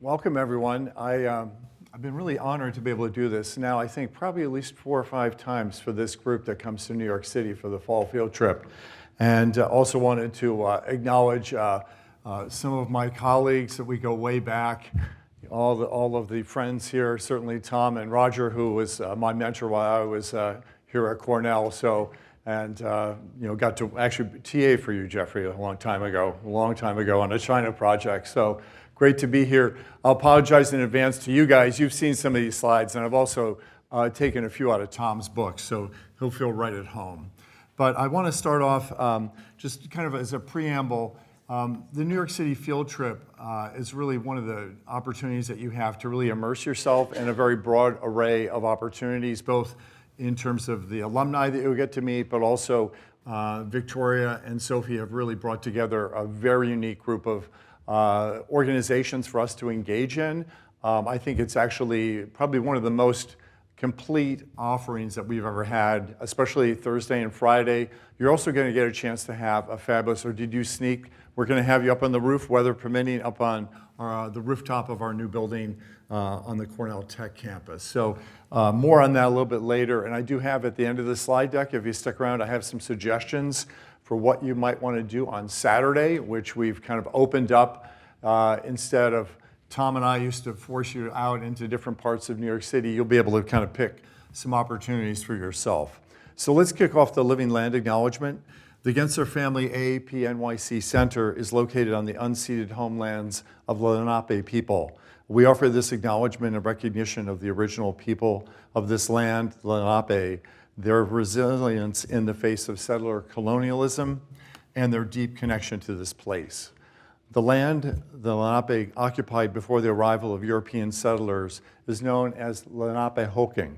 Welcome, everyone. I've been really honored to be able to do this now, I think probably at least 4 or 5 times for this group that comes to New York City for the fall field trip. And also wanted to acknowledge some of my colleagues that we go way back, all of the friends here, certainly Tom and Roger, who was my mentor while I was here at Cornell. And got to actually TA for you, Jeffrey, a long time ago on a China project. So great to be here. I'll apologize in advance to you guys. You've seen some of these slides, and I've also taken a few out of Tom's book, so he'll feel right at home. But I want to start off just kind of as a preamble. The New York City field trip is really one of the opportunities that you have to really immerse yourself in a very broad array of opportunities, both in terms of the alumni that you'll get to meet, but also Victoria and Sophie have really brought together a very unique group of organizations for us to engage in. I think it's actually probably one of the most complete offerings that we've ever had, especially Thursday and Friday. You're also going to get a chance to have a fabulous, or did you sneak? We're going to have you up on the roof, weather permitting, up on the rooftop of our new building on the Cornell Tech campus. So more on that a little bit later. And I do have at the end of the slide deck, if you stick around, I have some suggestions for what you might want to do on Saturday, which we've kind of opened up. Instead of Tom and I used to force you out into different parts of New York City, you'll be able to kind of pick some opportunities for yourself. So let's kick off the Living Land Acknowledgement. The Gensler Family AAP NYC Center is located on the unceded homelands of the Lenape people. We offer this acknowledgement and recognition of the original people of this land, the Lenape, their resilience in the face of settler colonialism, and their deep connection to this place. The land the Lenape occupied before the arrival of European settlers is known as Lenapehoking,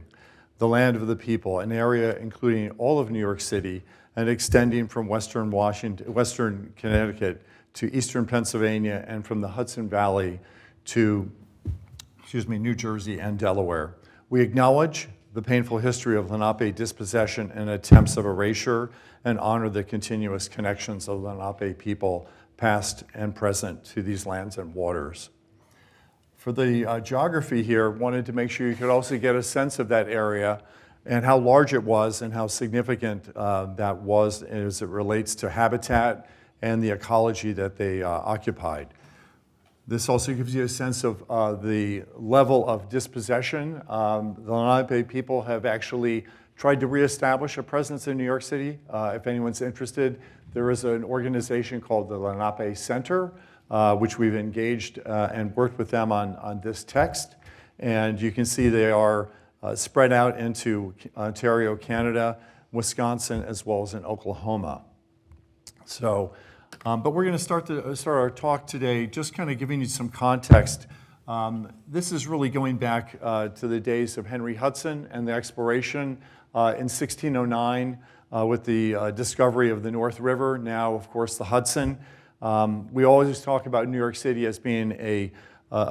the land of the people, an area including all of New York City and extending from western Connecticut to eastern Pennsylvania and from the Hudson Valley to, New Jersey and Delaware. We acknowledge the painful history of Lenape dispossession and attempts of erasure, and honor the continuous connections of Lenape people, past and present, to these lands and waters. For the geography here, wanted to make sure you could also get a sense of that area and how large it was and how significant that was as it relates to habitat and the ecology that they occupied. This also gives you a sense of the level of dispossession. The Lenape people have actually tried to reestablish a presence in New York City. If anyone's interested, there is an organization called the Lenape Center, which we've engaged and worked with them on this text. And you can see they are spread out into Ontario, Canada, Wisconsin, as well as in Oklahoma. So. But we're going to start our talk today just kind of giving you some context. This is really going back to the days of Henry Hudson and the exploration in 1609 with the discovery of the North River, now, of course, the Hudson. We always talk about New York City as being a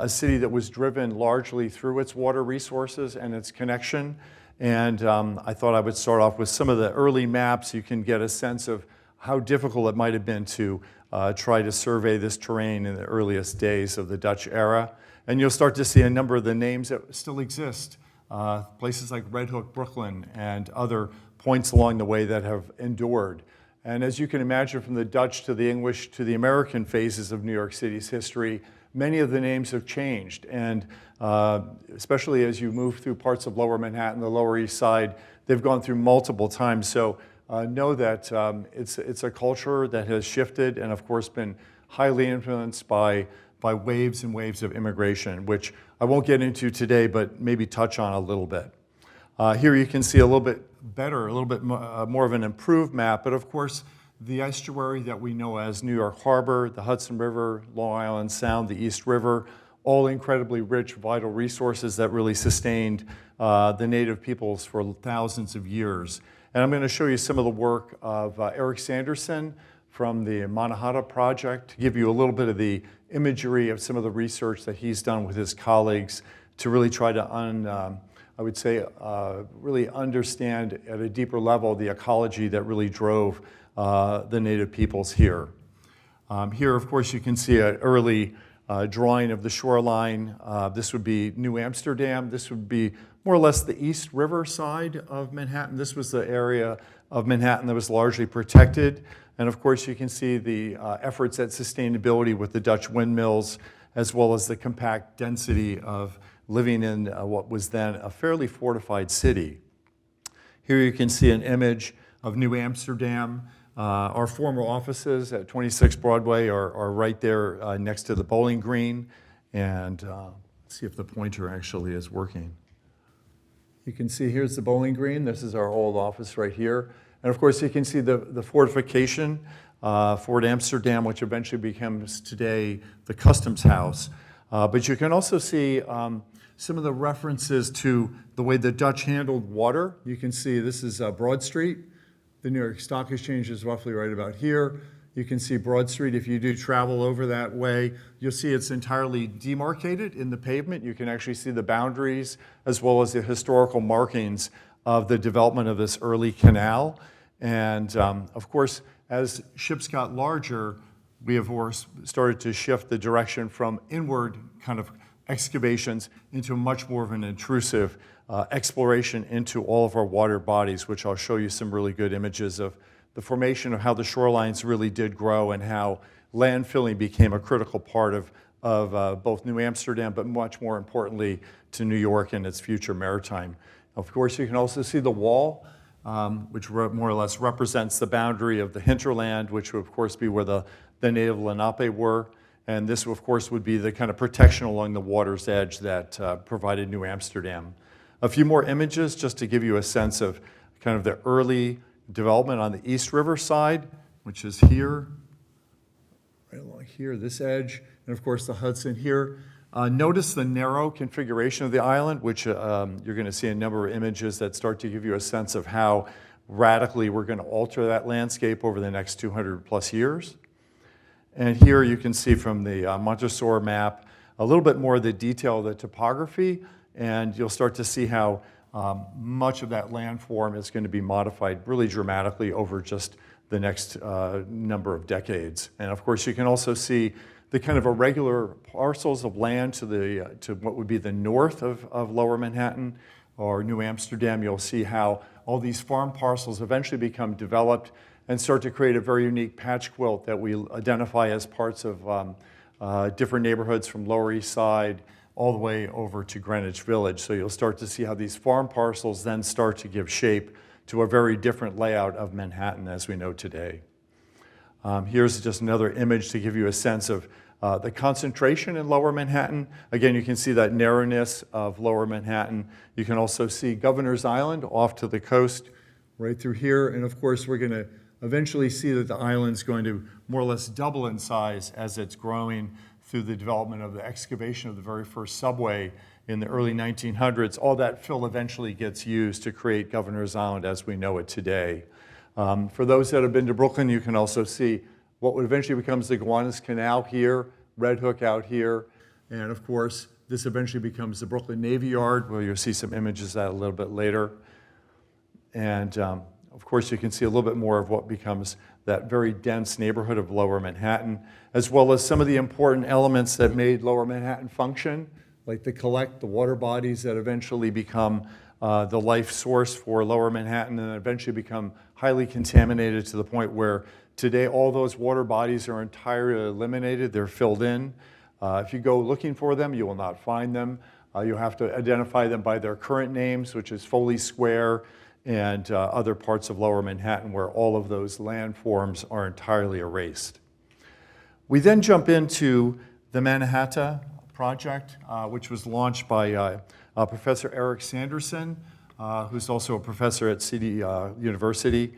city that was driven largely through its water resources and its connection. And I thought I would start off with some of the early maps. You can get a sense of how difficult it might have been to try to survey this terrain in the earliest days of the Dutch era. And you'll start to see a number of the names that still exist, places like Red Hook, Brooklyn, and other points along the way that have endured. And as you can imagine, from the Dutch to the English to the American phases of New York City's history, many of the names have changed. And especially as you move through parts of Lower Manhattan, the Lower East Side, they've gone through multiple times. So know that it's a culture that has shifted and, of course, been highly influenced by waves and waves of immigration, which I won't get into today, but maybe touch on a little bit. Here you can see a little bit better, a little bit more of an improved map, but of course, the estuary that we know as New York Harbor, the Hudson River, Long Island Sound, the East River, all incredibly rich, vital resources that really sustained the native peoples for thousands of years. And I'm going to show you some of the work of Eric Sanderson from the Mannahatta Project to give you a little bit of the imagery of some of the research that he's done with his colleagues to really try to, really understand at a deeper level the ecology that really drove the native peoples here. Here, of course, you can see an early drawing of the shoreline. This would be New Amsterdam. This would be more or less the East River side of Manhattan. This was the area of Manhattan that was largely protected. And of course, you can see the efforts at sustainability with the Dutch windmills, as well as the compact density of living in what was then a fairly fortified city. Here you can see an image of New Amsterdam. Our former offices at 26 Broadway are right there next to the bowling green. And let's see if the pointer actually is working. You can see here's the bowling green. This is our old office right here. And of course, you can see the fortification, Fort Amsterdam, which eventually becomes today the Customs House. But you can also see some of the references to the way the Dutch handled water. You can see this is Broad Street. The New York Stock Exchange is roughly right about here. You can see Broad Street. If you do travel over that way, you'll see it's entirely demarcated in the pavement. You can actually see the boundaries as well as the historical markings of the development of this early canal. And of course, as ships got larger, we of course started to shift the direction from inward kind of excavations into much more of an intrusive exploration into all of our water bodies, which I'll show you some really good images of the formation of how the shorelines really did grow and how landfilling became a critical part of both New Amsterdam, but much more importantly to New York and its future maritime. Of course, you can also see the wall, which more or less represents the boundary of the hinterland, which would of course be where the native Lenape were. And this, of course, would be the kind of protection along the water's edge that provided New Amsterdam. A few more images just to give you a sense of kind of the early development on the East River side, which is here, right along here, this edge, and of course the Hudson here. Notice the narrow configuration of the island, which you're going to see a number of images that start to give you a sense of how radically we're going to alter that landscape over the next 200 plus years. And here you can see from the Montessori map a little bit more of the detail of the topography, and you'll start to see how much of that landform is going to be modified really dramatically over just the next number of decades. And of course, you can also see the kind of irregular parcels of land to what would be the north of Lower Manhattan or New Amsterdam. You'll see how all these farm parcels eventually become developed and start to create a very unique patch quilt that we identify as parts of different neighborhoods from Lower East Side all the way over to Greenwich Village. So you'll start to see how these farm parcels then start to give shape to a very different layout of Manhattan as we know today. Here's just another image to give you a sense of the concentration in Lower Manhattan. Again, you can see that narrowness of Lower Manhattan. You can also see Governor's Island off to the coast right through here. And of course, we're going to eventually see that the island's going to more or less double in size as it's growing through the development of the excavation of the very first subway in the early 1900s. All that fill eventually gets used to create Governor's Island as we know it today. For those that have been to Brooklyn, you can also see what would eventually becomes the Gowanus Canal here, Red Hook out here, and of course, this eventually becomes the Brooklyn Navy Yard, where you'll see some images of that a little bit later. And of course, you can see a little bit more of what becomes that very dense neighborhood of Lower Manhattan, as well as some of the important elements that made Lower Manhattan function, like the water bodies that eventually become the life source for Lower Manhattan and eventually become highly contaminated to the point where today all those water bodies are entirely eliminated. They're filled in. If you go looking for them, you will not find them. You'll have to identify them by their current names, which is Foley Square and other parts of Lower Manhattan where all of those landforms are entirely erased. We then jump into the Manhattan Project, which was launched by Professor Eric Sanderson, who's also a professor at City University.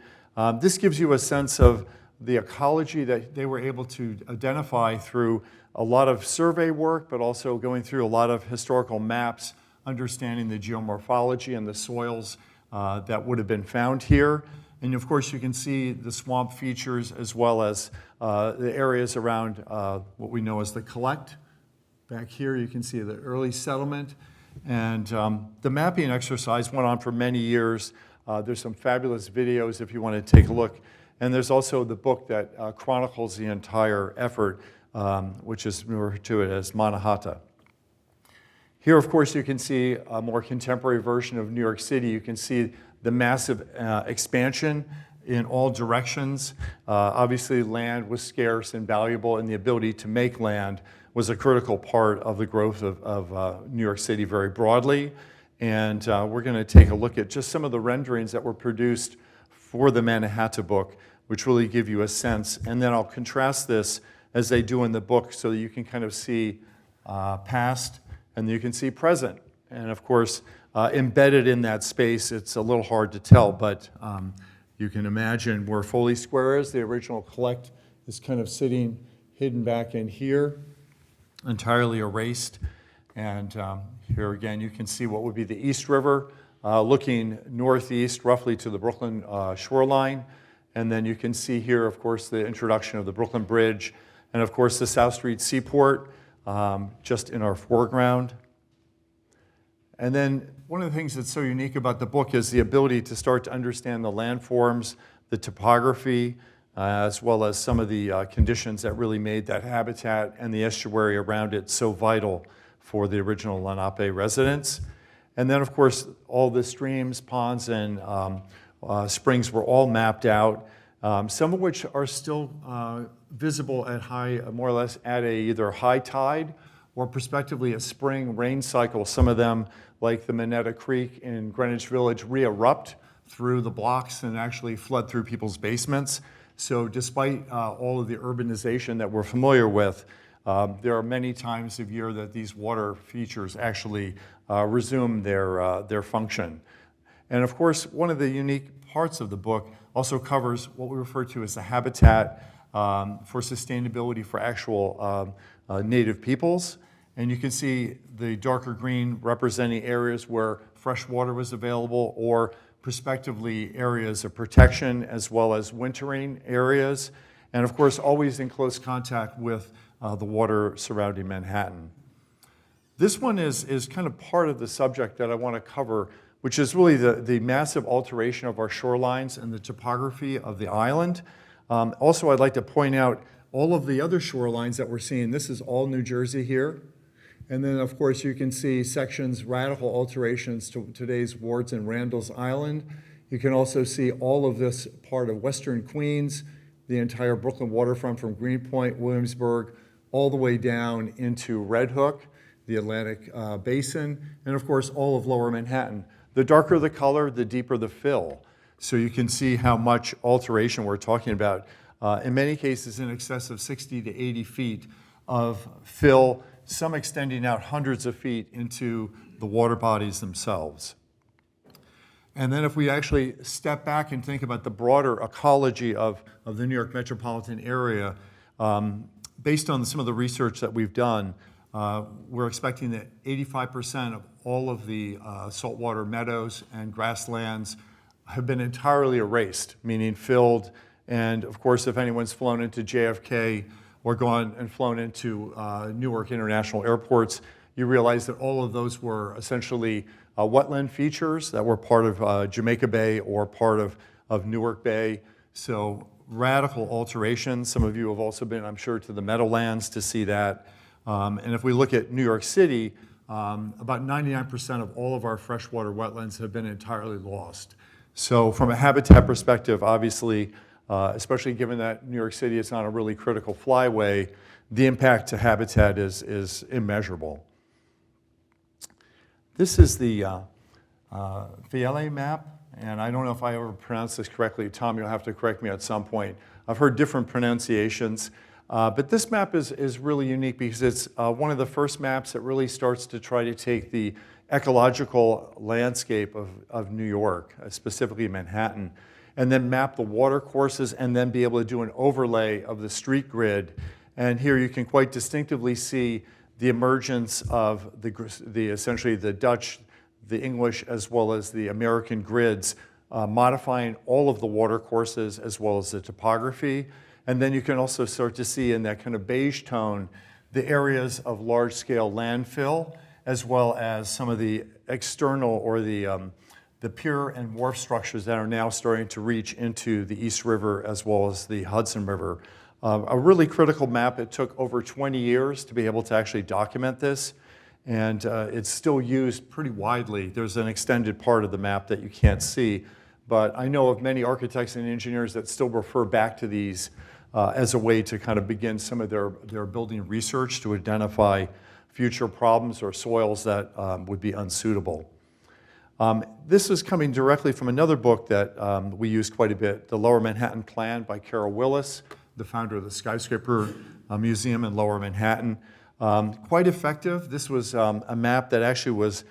This gives you a sense of the ecology that they were able to identify through a lot of survey work, but also going through a lot of historical maps, understanding the geomorphology and the soils that would have been found here. And of course, you can see the swamp features as well as the areas around what we know as the collect. Back here, you can see the early settlement. And the mapping exercise went on for many years. There's some fabulous videos if you want to take a look. And there's also the book that chronicles the entire effort which is referred to it as Manhattan. Here, of course, you can see a more contemporary version of New York City. You can see the massive expansion in all directions. Obviously, land was scarce and valuable, and the ability to make land was a critical part of the growth of New York City very broadly. And we're going to take a look at just some of the renderings that were produced for the Manhattan book, which really give you a sense. And then I'll contrast this as they do in the book so that you can kind of see past and you can see present. And of course, embedded in that space, it's a little hard to tell, but you can imagine where Foley Square is. The original collect is kind of sitting hidden back in here, entirely erased. And here again, you can see what would be the East River, looking northeast roughly to the Brooklyn shoreline. And then you can see here, of course, the introduction of the Brooklyn Bridge, and of course the South Street Seaport, just in our foreground. And then one of the things that's so unique about the book is the ability to start to understand the landforms, the topography, as well as some of the conditions that really made that habitat and the estuary around it so vital for the original Lenape residents. And then, of course, all the streams, ponds, and springs were all mapped out, some of which are still visible at high, more or less at either high tide or prospectively a spring rain cycle. Some of them, like the Minetta Creek in Greenwich Village, re-erupt through the blocks and actually flood through people's basements. So despite all of the urbanization that we're familiar with, there are many times of year that these water features actually resume their function. And of course, one of the unique parts of the book also covers what we refer to as the habitat for sustainability for actual native peoples. And you can see the darker green representing areas where fresh water was available, or prospectively areas of protection, as well as wintering areas. And of course, always in close contact with the water surrounding Manhattan. This one is kind of part of the subject that I want to cover, which is really the massive alteration of our shorelines and the topography of the island. Also, I'd like to point out all of the other shorelines that we're seeing. This is all New Jersey here. And then, of course, you can see sections, radical alterations to today's Wards and Randall's Island. You can also see all of this part of Western Queens, the entire Brooklyn waterfront from Greenpoint, Williamsburg, all the way down into Red Hook, the Atlantic Basin, and of course, all of Lower Manhattan. The darker the color, the deeper the fill. So you can see how much alteration we're talking about. In many cases, in excess of 60 to 80 feet of fill, some extending out hundreds of feet into the water bodies themselves. And then if we actually step back and think about the broader ecology of the New York metropolitan area, based on some of the research that we've done, we're expecting that 85% of all of the saltwater meadows and grasslands have been entirely erased, meaning filled. And of course, if anyone's flown into JFK or gone and flown into Newark International Airports, you realize that all of those were essentially wetland features that were part of Jamaica Bay or part of Newark Bay. So radical alterations. Some of you have also been, I'm sure, to the Meadowlands to see that. And if we look at New York City, about 99% of all of our freshwater wetlands have been entirely lost. So from a habitat perspective, obviously, especially given that New York City is not a really critical flyway, the impact to habitat is immeasurable. This is the Fiele map, and I don't know if I ever pronounced this correctly. Tom, you'll have to correct me at some point. I've heard different pronunciations, but this map is really unique because it's one of the first maps that really starts to try to take the ecological landscape of New York, specifically Manhattan, and then map the water courses and then be able to do an overlay of the street grid. And here you can quite distinctively see the emergence of essentially the Dutch, the English, as well as the American grids, modifying all of the water courses as well as the topography. And then you can also start to see in that kind of beige tone the areas of large-scale landfill, as well as some of the external or the pier and wharf structures that are now starting to reach into the East River as well as the Hudson River A really critical map. It took over 20 years to be able to actually document this, and it's still used pretty widely. There's an extended part of the map that you can't see, but I know of many architects and engineers that still refer back to these as a way to kind of begin some of their building research to identify future problems or soils that would be unsuitable. This is coming directly from another book that we use quite a bit, The Lower Manhattan Plan by Carol Willis, the founder of the Skyscraper Museum in Lower Manhattan. Quite effective. This was a map that actually was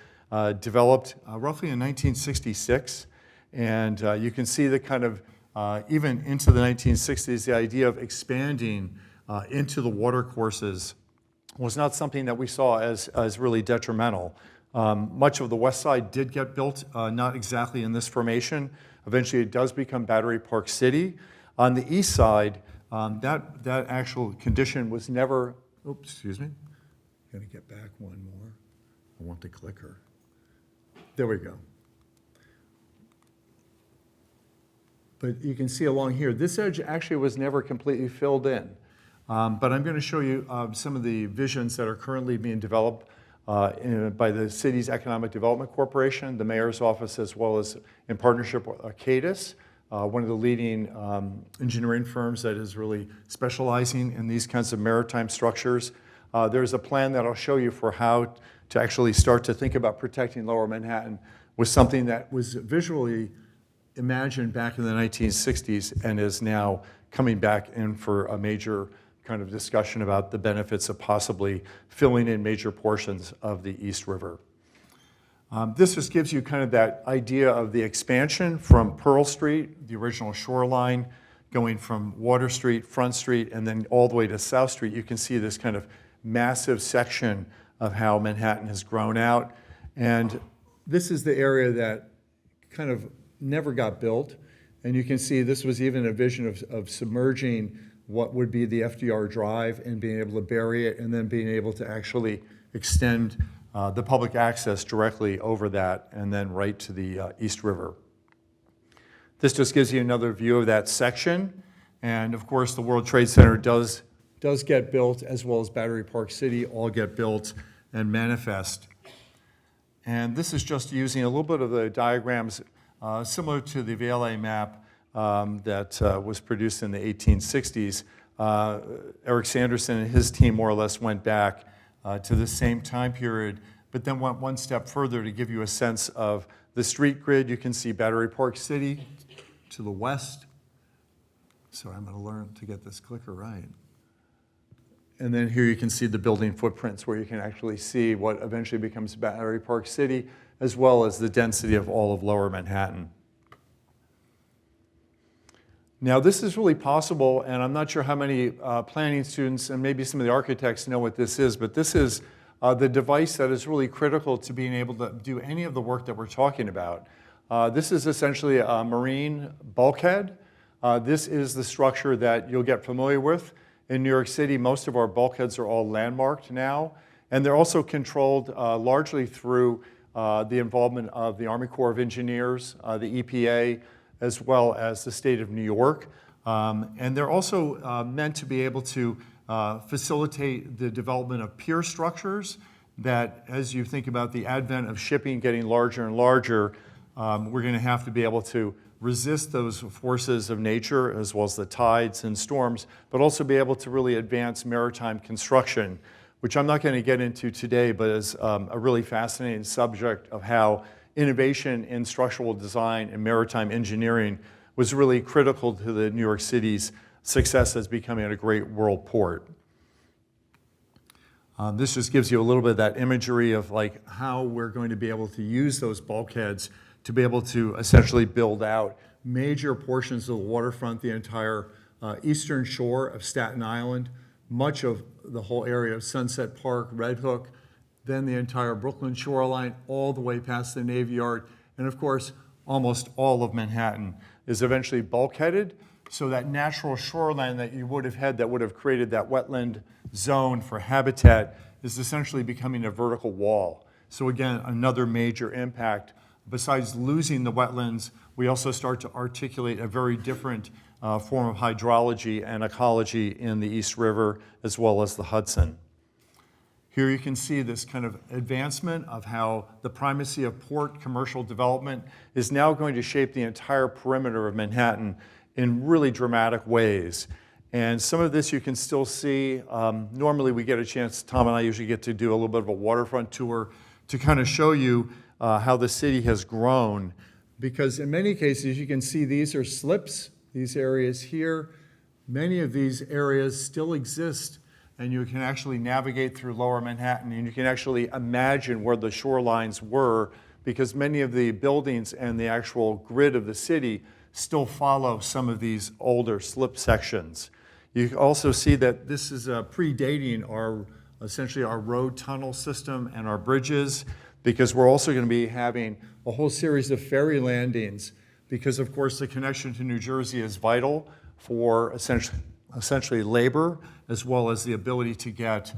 developed roughly in 1966. And you can see the kind of, even into the 1960s, the idea of expanding into the watercourses was not something that we saw as really detrimental. Much of the west side did get built, not exactly in this formation. Eventually it does become Battery Park City. On the east side, that actual condition was never, oops, excuse me. Gotta get back one more. I want the clicker. There we go. But you can see along here, this edge actually was never completely filled in. But I'm going to show you some of the visions that are currently being developed by the city's Economic Development Corporation, the mayor's office, as well as in partnership with Cadis, one of the leading engineering firms that is really specializing in these kinds of maritime structures. There's a plan that I'll show you for how to actually start to think about protecting Lower Manhattan with something that was visually imagined back in the 1960s and is now coming back in for a major kind of discussion about the benefits of possibly filling in major portions of the East River. This just gives you kind of that idea of the expansion from Pearl Street, the original shoreline, going from Water Street, Front Street, and then all the way to South Street. You can see this kind of massive section of how Manhattan has grown out. And this is the area that kind of never got built. And you can see this was even a vision of submerging what would be the FDR Drive and being able to bury it and then being able to actually extend the public access directly over that and then right to the East River. This just gives you another view of that section. And of course, the World Trade Center does get built, as well as Battery Park City all get built and manifest. And this is just using a little bit of the diagrams similar to the VLA map that was produced in the 1860s. Eric Sanderson and his team more or less went back to the same time period, but then went one step further to give you a sense of the street grid. You can see Battery Park City to the west. So I'm going to learn to get this clicker right. And then here you can see the building footprints where you can actually see what eventually becomes Battery Park City, as well as the density of all of Lower Manhattan. Now this is really possible, and I'm not sure how many planning students and maybe some of the architects know what this is, but this is the device that is really critical to being able to do any of the work that we're talking about. This is essentially a marine bulkhead. This is the structure that you'll get familiar with. In New York City, most of our bulkheads are all landmarked now, and they're also controlled largely through the involvement of the Army Corps of Engineers, the EPA, as well as the state of New York. And they're also meant to be able to facilitate the development of pier structures that, as you think about the advent of shipping getting larger and larger, we're going to have to be able to resist those forces of nature, as well as the tides and storms, but also be able to really advance maritime construction, which I'm not going to get into today, but is a really fascinating subject of how innovation in structural design and maritime engineering was really critical to the New York City's success as becoming a great world port. This just gives you a little bit of that imagery of like how we're going to be able to use those bulkheads to be able to essentially build out major portions of the waterfront, the entire eastern shore of Staten Island, much of the whole area of Sunset Park, Red Hook, then the entire Brooklyn shoreline, all the way past the Navy Yard, and of course, almost all of Manhattan is eventually bulkheaded, so that natural shoreline that you would have had that would have created that wetland zone for habitat is essentially becoming a vertical wall. So again, another major impact. Besides losing the wetlands, we also start to articulate a very different form of hydrology and ecology in the East River as well as the Hudson. Here you can see this kind of advancement of how the primacy of port commercial development is now going to shape the entire perimeter of Manhattan in really dramatic ways. And some of this you can still see. Normally we get a chance, Tom and I usually get to do a little bit of a waterfront tour to kind of show you how the city has grown. Because in many cases you can see these are slips, these areas here. Many of these areas still exist, and you can actually navigate through lower Manhattan, and you can actually imagine where the shorelines were, because many of the buildings and the actual grid of the city still follow some of these older slip sections. You also see that this is predating essentially our road tunnel system and our bridges, because we're also going to be having a whole series of ferry landings, because of course the connection to New Jersey is vital for essentially labor, as well as the ability to get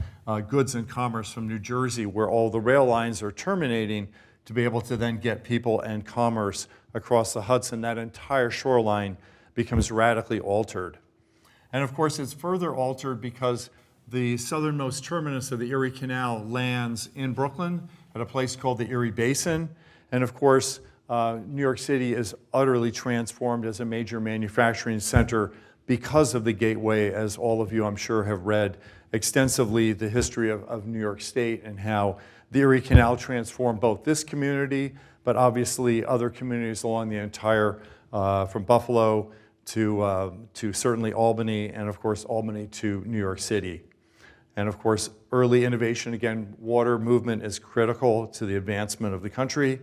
goods and commerce from New Jersey, where all the rail lines are terminating, to be able to then get people and commerce across the Hudson. That entire shoreline becomes radically altered. And of course, it's further altered because the southernmost terminus of the Erie Canal lands in Brooklyn at a place called the Erie Basin. And of course, New York City is utterly transformed as a major manufacturing center because of the gateway, as all of you, I'm sure, have read extensively the history of New York State and how the Erie Canal transformed both this community, but obviously other communities along the entire, from Buffalo to certainly Albany, and of course Albany to New York City. And of course, early innovation, again, water movement is critical to the advancement of the country.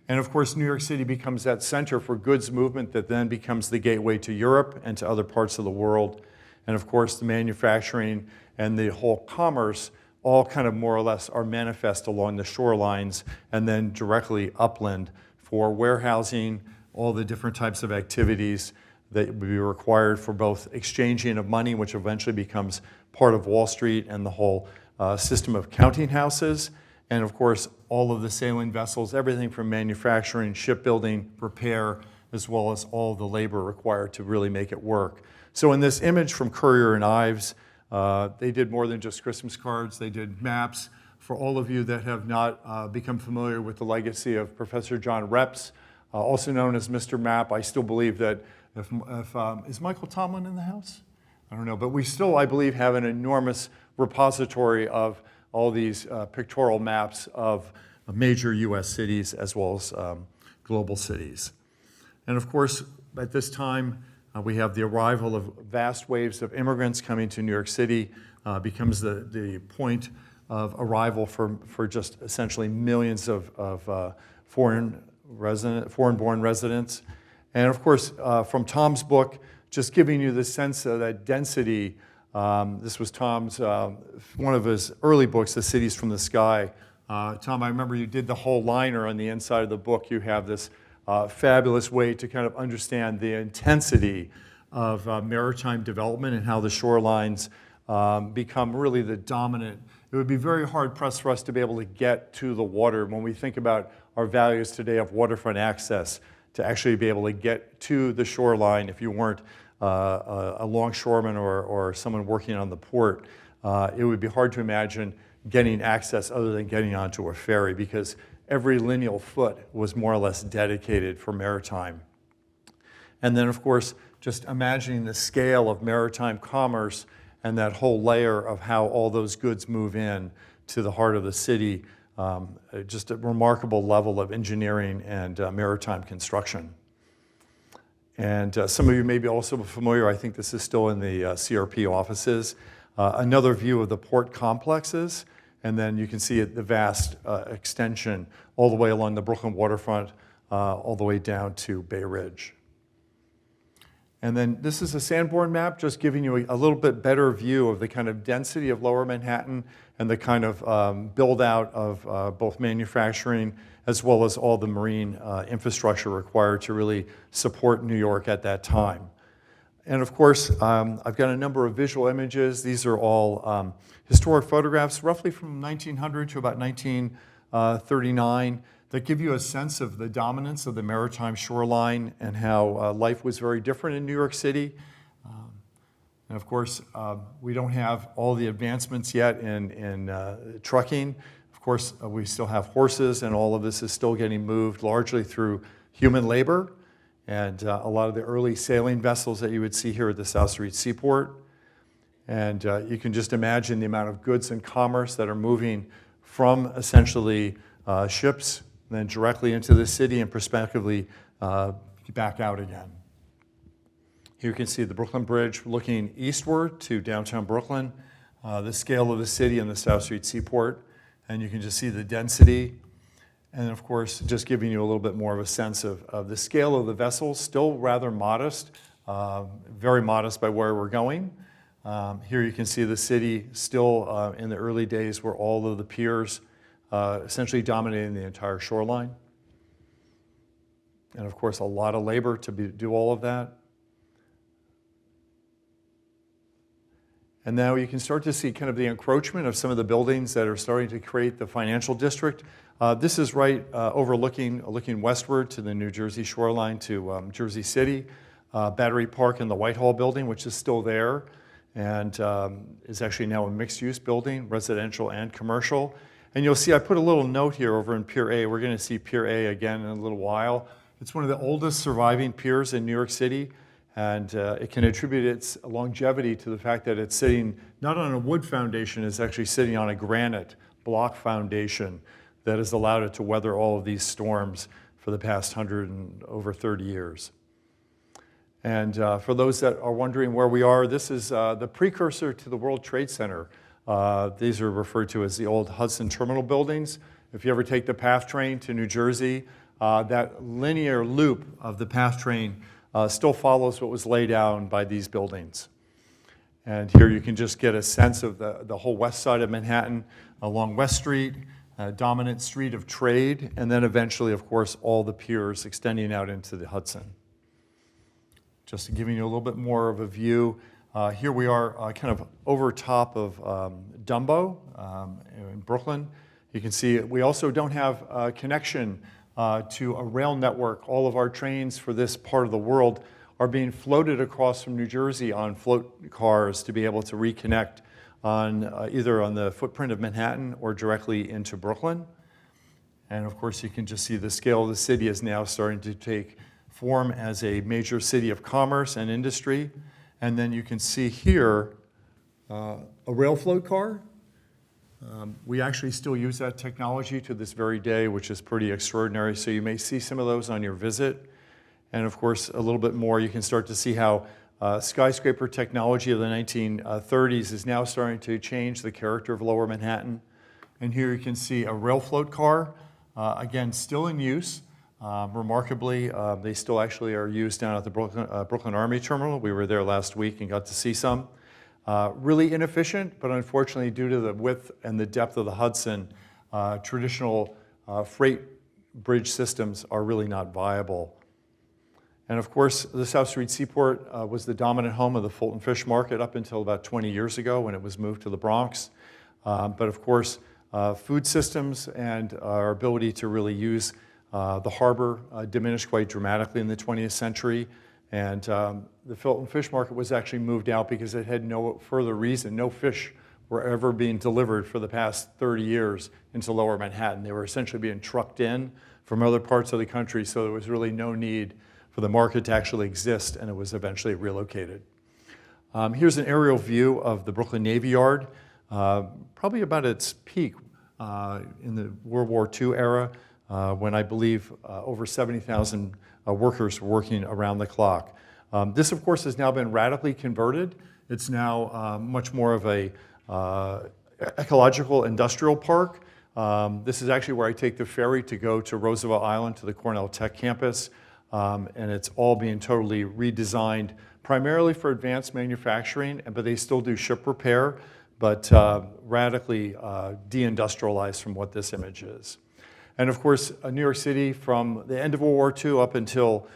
And of course, New York City becomes that center for goods movement that then becomes the gateway to Europe and to other parts of the world. And of course, the manufacturing and the whole commerce all kind of more or less are manifest along the shorelines and then directly upland for warehousing, all the different types of activities that would be required for both exchanging of money, which eventually becomes part of Wall Street and the whole system of counting houses. And of course, all of the sailing vessels, everything from manufacturing, shipbuilding, repair, as well as all the labor required to really make it work. So in this image from Currier and Ives, they did more than just Christmas cards. They did maps. For all of you that have not become familiar with the legacy of Professor John Reps, also known as Mr. Map, I still believe that is Michael Tomlin in the house? I don't know, but we still, I believe, have an enormous repository of all these pictorial maps of major US cities as well as global cities. And of course, at this time, we have the arrival of vast waves of immigrants coming to New York City, becomes the point of arrival for just essentially millions of foreign-born residents. And of course, from Tom's book, just giving you the sense of that density. This was Tom's, one of his early books, The Cities from the Sky. Tom, I remember you did the whole liner on the inside of the book. You have this fabulous way to kind of understand the intensity of maritime development and how the shorelines become really the dominant. It would be very hard pressed for us to be able to get to the water when we think about our values today of waterfront access, to actually be able to get to the shoreline if you weren't a longshoreman or someone working on the port. It would be hard to imagine getting access other than getting onto a ferry, because every lineal foot was more or less dedicated for maritime. And then, of course, just imagining the scale of maritime commerce and that whole layer of how all those goods move in to the heart of the city, just a remarkable level of engineering and maritime construction. And some of you may be also familiar, I think this is still in the CRP offices, another view of the port complexes, and then you can see the vast extension all the way along the Brooklyn waterfront, all the way down to Bay Ridge. And then this is a Sanborn map, just giving you a little bit better view of the kind of density of lower Manhattan and the kind of build out of both manufacturing as well as all the marine infrastructure required to really support New York at that time. And of course, I've got a number of visual images. These are all historic photographs, roughly from 1900 to about 1939. that give you a sense of the dominance of the maritime shoreline and how life was very different in New York City. And of course, we don't have all the advancements yet in trucking. Of course, we still have horses, and all of this is still getting moved largely through human labor. And a lot of the early sailing vessels that you would see here at the South Street Seaport. And you can just imagine the amount of goods and commerce that are moving from essentially ships, then directly into the city and prospectively back out again. Here you can see the Brooklyn Bridge looking eastward to downtown Brooklyn, the scale of the city and the South Street Seaport, and you can just see the density. And of course, just giving you a little bit more of a sense of the scale of the vessels, still rather modest, very modest by where we're going. Here you can see the city still in the early days where all of the piers essentially dominating the entire shoreline. And of course, a lot of labor to do all of that. And now you can start to see kind of the encroachment of some of the buildings that are starting to create the financial district. This is right looking westward to the New Jersey shoreline to Jersey City, Battery Park and the Whitehall building, which is still there, and is actually now a mixed-use building, residential and commercial. And you'll see I put a little note here over in Pier A. We're going to see Pier A again in a little while. It's one of the oldest surviving piers in New York City. And it can attribute its longevity to the fact that it's sitting not on a wood foundation, it's actually sitting on a granite block foundation that has allowed it to weather all of these storms for the past 100 and over 30 years. And for those that are wondering where we are, this is the precursor to the World Trade Center. These are referred to as the old Hudson Terminal buildings. If you ever take the PATH train to New Jersey, that linear loop of the PATH train still follows what was laid down by these buildings. And here you can just get a sense of the whole west side of Manhattan along West Street, a dominant street of trade, and then eventually, of course, all the piers extending out into the Hudson. Just giving you a little bit more of a view, here we are kind of over top of Dumbo in Brooklyn. You can see we also don't have a connection to a rail network. All of our trains for this part of the world are being floated across from New Jersey on float cars to be able to reconnect on either on the footprint of Manhattan or directly into Brooklyn. And of course, you can just see the scale of the city is now starting to take form as a major city of commerce and industry. And then you can see here a rail float car. We actually still use that technology to this very day, which is pretty extraordinary. So you may see some of those on your visit. And of course, a little bit more, you can start to see how skyscraper technology of the 1930s is now starting to change the character of Lower Manhattan. And here you can see a rail float car, again, still in use. Remarkably, they still actually are used down at the Brooklyn Army Terminal. We were there last week and got to see some. Really inefficient, but unfortunately, due to the width and the depth of the Hudson, traditional freight bridge systems are really not viable. And of course, the South Street Seaport was the dominant home of the Fulton Fish Market up until about 20 years ago when it was moved to the Bronx. But of course, food systems and our ability to really use the harbor diminished quite dramatically in the 20th century. And the Fulton Fish Market was actually moved out because it had no further reason. No fish were ever being delivered for the past 30 years into Lower Manhattan. They were essentially being trucked in from other parts of the country, so there was really no need for the market to actually exist, and it was eventually relocated. Here's an aerial view of the Brooklyn Navy Yard, probably about its peak in the World War II era, when I believe over 70,000 workers were working around the clock. This, of course, has now been radically converted. It's now much more of a ecological industrial park. This is actually where I take the ferry to go to Roosevelt Island to the Cornell Tech campus. And it's all being totally redesigned, primarily for advanced manufacturing, but they still do ship repair, but radically deindustrialized from what this image is. And of course, New York City, from the end of World War II up until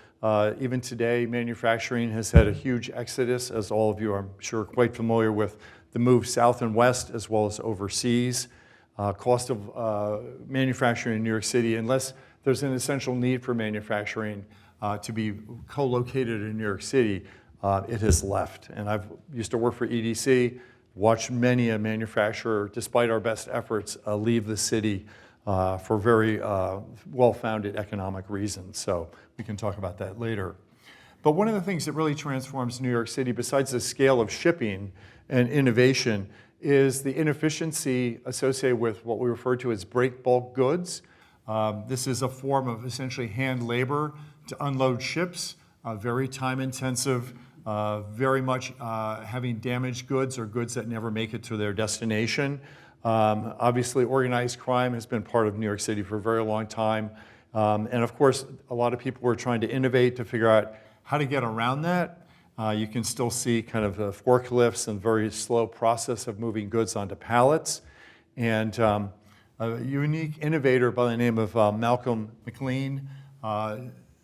even today, manufacturing has had a huge exodus, as all of you are, I'm sure, quite familiar with the move south and west, as well as overseas. cost of manufacturing in New York City, unless there's an essential need for manufacturing to be co-located in New York City, it has left. And I've used to work for EDC, watched many a manufacturer, despite our best efforts, leave the city for very well-founded economic reasons. So we can talk about that later. But one of the things that really transforms New York City, besides the scale of shipping and innovation, is the inefficiency associated with what we refer to as break bulk goods. This is a form of essentially hand labor to unload ships, very time intensive, very much having damaged goods or goods that never make it to their destination. Obviously, organized crime has been part of New York City for a very long time. And of course, a lot of people were trying to innovate to figure out how to get around that. You can still see kind of the forklifts and very slow process of moving goods onto pallets. And a unique innovator by the name of Malcolm McLean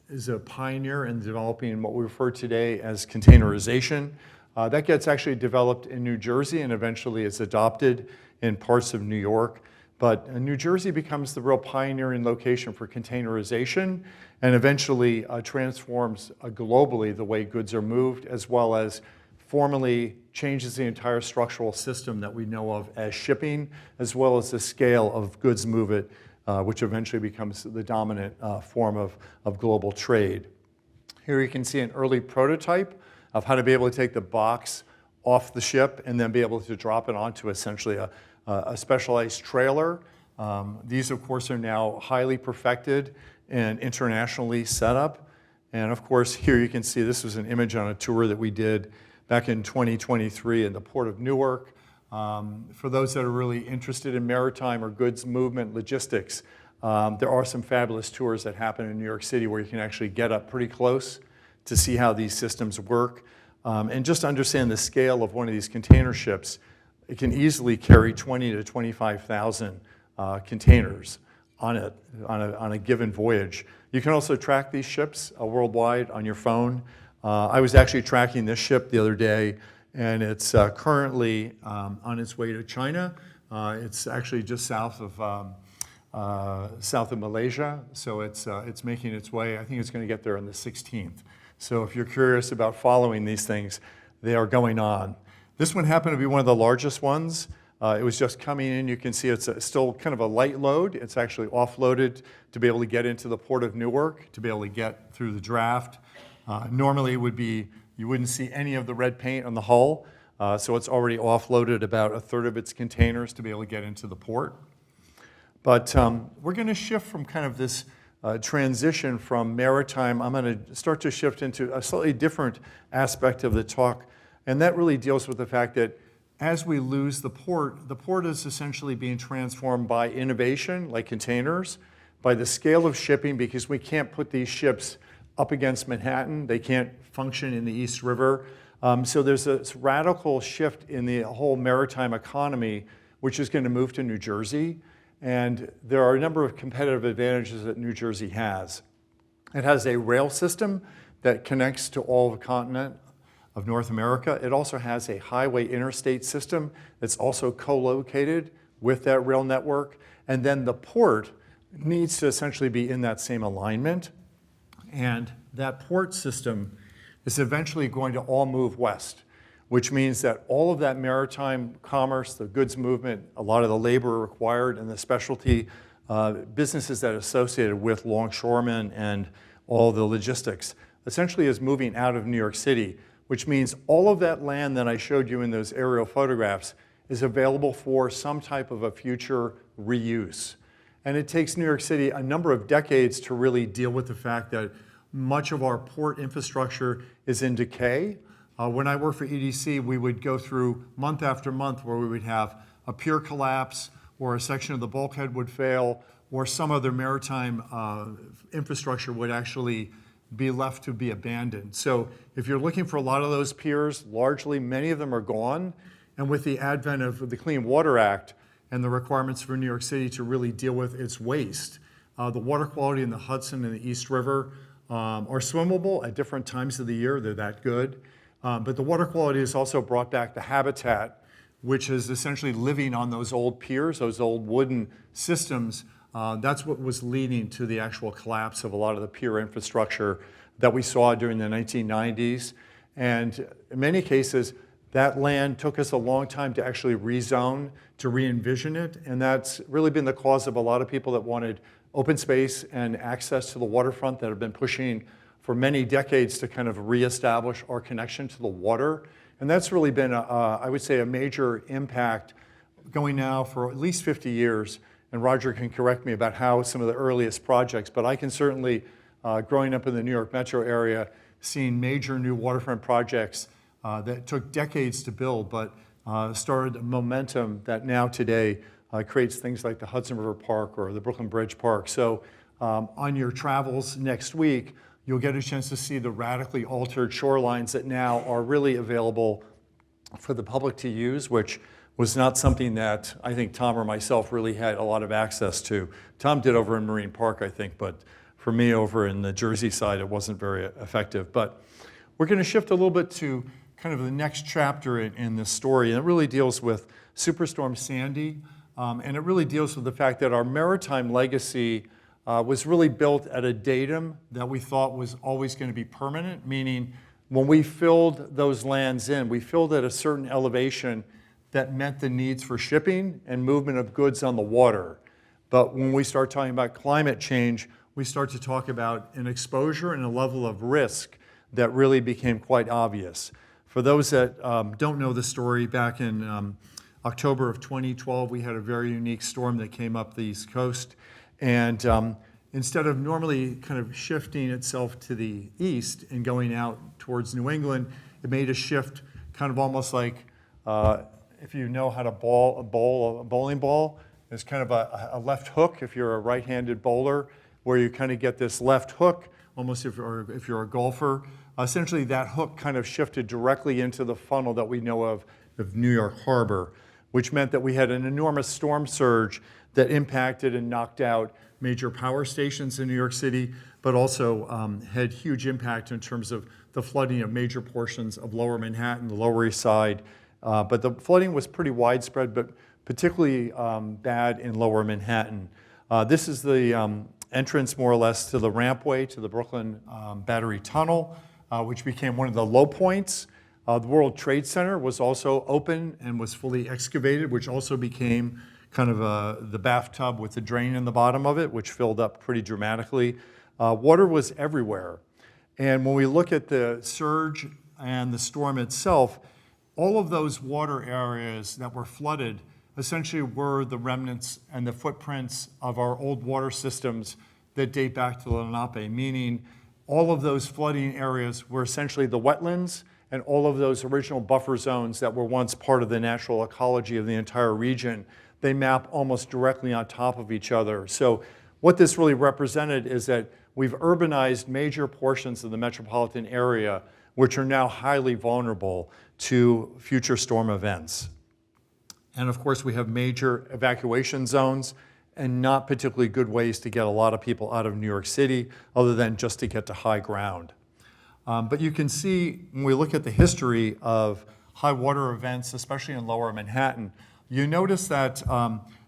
is a pioneer in developing what we refer today as containerization. That gets actually developed in New Jersey and eventually is adopted in parts of New York. But New Jersey becomes the real pioneering location for containerization and eventually transforms globally the way goods are moved, as well as formally changes the entire structural system that we know of as shipping, as well as the scale of goods movement, which eventually becomes the dominant form of global trade. Here you can see an early prototype of how to be able to take the box off the ship and then be able to drop it onto essentially a specialized trailer. These, of course, are now highly perfected and internationally set up. And of course, here you can see this was an image on a tour that we did back in 2023 in the Port of Newark. For those that are really interested in maritime or goods movement logistics, there are some fabulous tours that happen in New York City where you can actually get up pretty close to see how these systems work. And just understand the scale of one of these container ships. It can easily carry 20 to 25,000 containers on it on a given voyage. You can also track these ships worldwide on your phone. I was actually tracking this ship the other day, and it's currently on its way to China. It's actually just south of Malaysia, so it's making its way. I think it's going to get there on the 16th. So if you're curious about following these things, they are going on. This one happened to be one of the largest ones. It was just coming in. You can see it's still kind of a light load. It's actually offloaded to be able to get into the Port of Newark, to be able to get through the draft. Normally it would be, you wouldn't see any of the red paint on the hull, so it's already offloaded about a third of its containers to be able to get into the port. But we're going to shift from kind of this transition from maritime. I'm going to start to shift into a slightly different aspect of the talk, and that really deals with the fact that as we lose the port is essentially being transformed by innovation, like containers, by the scale of shipping, because we can't put these ships up against Manhattan. They can't function in the East River. So there's this radical shift in the whole maritime economy, which is going to move to New Jersey. And there are a number of competitive advantages that New Jersey has. It has a rail system that connects to all the continent of North America. It also has a highway interstate system that's also co-located with that rail network. And then the port needs to essentially be in that same alignment. And that port system is eventually going to all move west, which means that all of that maritime commerce, the goods movement, a lot of the labor required, and the specialty businesses that are associated with longshoremen and all the logistics, essentially is moving out of New York City, which means all of that land that I showed you in those aerial photographs is available for some type of a future reuse. And it takes New York City a number of decades to really deal with the fact that much of our port infrastructure is in decay. When I worked for EDC, we would go through month after month where we would have a pier collapse, or a section of the bulkhead would fail, or some other maritime infrastructure would actually be left to be abandoned. So if you're looking for a lot of those piers, largely many of them are gone. And with the advent of the Clean Water Act and the requirements for New York City to really deal with its waste, the water quality in the Hudson and the East River are swimmable at different times of the year. They're that good. But the water quality has also brought back the habitat which is essentially living on those old piers, those old wooden systems. That's what was leading to the actual collapse of a lot of the pier infrastructure that we saw during the 1990s. And in many cases, that land took us a long time to actually rezone, to re-envision it. And that's really been the cause of a lot of people that wanted open space and access to the waterfront that have been pushing for many decades to kind of reestablish our connection to the water. And that's really been, I would say, a major impact going now for at least 50 years. And Roger can correct me about how some of the earliest projects, but I can certainly, growing up in the New York metro area, seeing major new waterfront projects that took decades to build, but started a momentum that now today creates things like the Hudson River Park or the Brooklyn Bridge Park. So on your travels next week, you'll get a chance to see the radically altered shorelines that now are really available for the public to use, which was not something that I think Tom or myself really had a lot of access to. Tom did over in Marine Park, I think, but for me over in the Jersey side, it wasn't very effective. But we're going to shift a little bit to kind of the next chapter in this story, and it really deals with Superstorm Sandy, and it really deals with the fact that our maritime legacy was really built at a datum that we thought was always going to be permanent, meaning when we filled those lands in, we filled at a certain elevation that met the needs for shipping and movement of goods on the water. But when we start talking about climate change, we start to talk about an exposure and a level of risk that really became quite obvious. For those that don't know the story, back in October of 2012, we had a very unique storm that came up the East Coast. And instead of normally kind of shifting itself to the east and going out towards New England, it made a shift kind of almost like, if you know how to bowl a bowling ball, there's kind of a left hook if you're a right-handed bowler, where you kind of get this left hook, almost if you're a golfer. Essentially, that hook kind of shifted directly into the funnel that we know of New York Harbor, which meant that we had an enormous storm surge that impacted and knocked out major power stations in New York City, but also had huge impact in terms of the flooding of major portions of Lower Manhattan, the Lower East Side. But the flooding was pretty widespread, but particularly bad in Lower Manhattan. This is the entrance, more or less, to the rampway to the Brooklyn Battery Tunnel, which became one of the low points. The World Trade Center was also open and was fully excavated, which also became kind of the bathtub with the drain in the bottom of it, which filled up pretty dramatically. Water was everywhere. And when we look at the surge and the storm itself, all of those water areas that were flooded essentially were the remnants and the footprints of our old water systems that date back to Lenape, meaning all of those flooding areas were essentially the wetlands and all of those original buffer zones that were once part of the natural ecology of the entire region. They map almost directly on top of each other. So what this really represented is that we've urbanized major portions of the metropolitan area, which are now highly vulnerable to future storm events. And of course, we have major evacuation zones and not particularly good ways to get a lot of people out of New York City other than just to get to high ground. But you can see when we look at the history of high water events, especially in Lower Manhattan, you notice that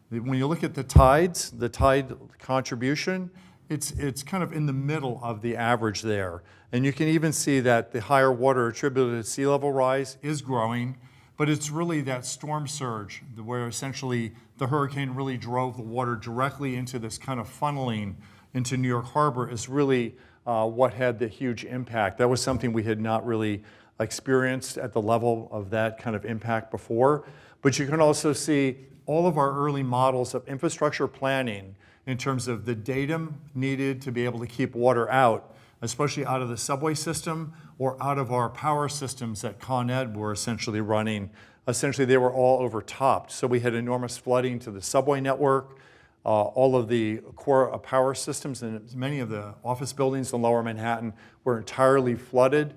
when you look at the tides, the tide contribution, it's kind of in the middle of the average there. And you can even see that the higher water attributed to sea level rise is growing, but it's really that storm surge where essentially the hurricane really drove the water directly into this kind of funneling into New York Harbor is really what had the huge impact. That was something we had not really experienced at the level of that kind of impact before. But you can also see all of our early models of infrastructure planning in terms of the datum needed to be able to keep water out, especially out of the subway system or out of our power systems that Con Ed were essentially running. Essentially, they were all overtopped. So we had enormous flooding to the subway network. All of the core power systems and many of the office buildings in Lower Manhattan were entirely flooded.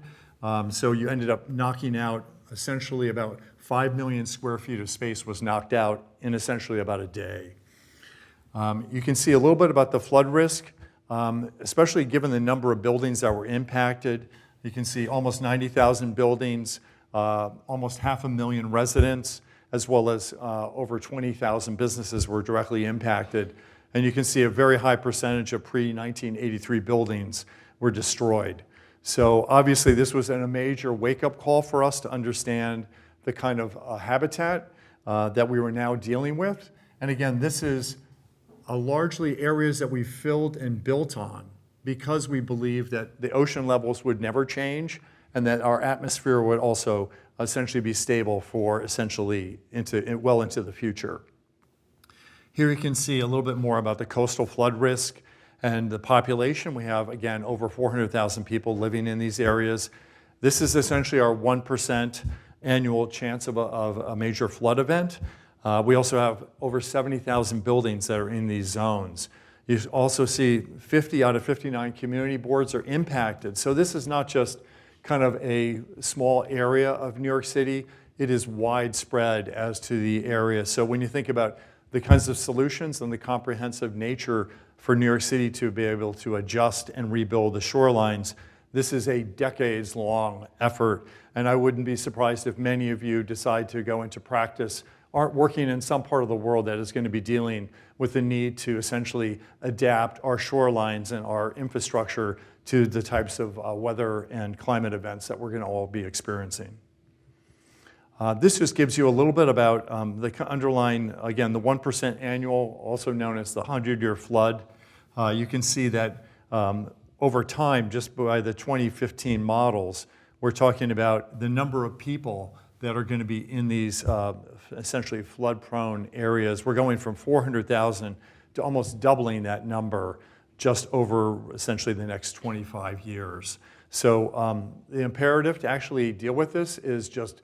So you ended up knocking out essentially about 5 million square feet of space was knocked out in essentially about a day. You can see a little bit about the flood risk, especially given the number of buildings that were impacted. You can see almost 90,000 buildings, almost 500,000 residents. as well as over 20,000 businesses were directly impacted. And you can see a very high percentage of pre-1983 buildings were destroyed. So obviously this was a major wake-up call for us to understand the kind of habitat that we were now dealing with. And again, this is largely areas that we filled and built on because we believe that the ocean levels would never change and that our atmosphere would also essentially be stable for essentially well into the future. Here you can see a little bit more about the coastal flood risk and the population. We have, again, over 400,000 people living in these areas. This is essentially our 1% annual chance of a major flood event. We also have over 70,000 buildings that are in these zones. You also see 50 out of 59 community boards are impacted. So this is not just kind of a small area of New York City. It is widespread as to the area. So when you think about the kinds of solutions and the comprehensive nature for New York City to be able to adjust and rebuild the shorelines, this is a decades-long effort. And I wouldn't be surprised if many of you decide to go into practice, aren't working in some part of the world that is going to be dealing with the need to essentially adapt our shorelines and our infrastructure to the types of weather and climate events that we're going to all be experiencing. This just gives you a little bit about the underlying, again, the 1% annual, also known as the 100-year flood. You can see that over time, just by the 2015 models, we're talking about the number of people that are going to be in these essentially flood-prone areas. We're going from 400,000 to almost doubling that number just over essentially the next 25 years. So the imperative to actually deal with this is just,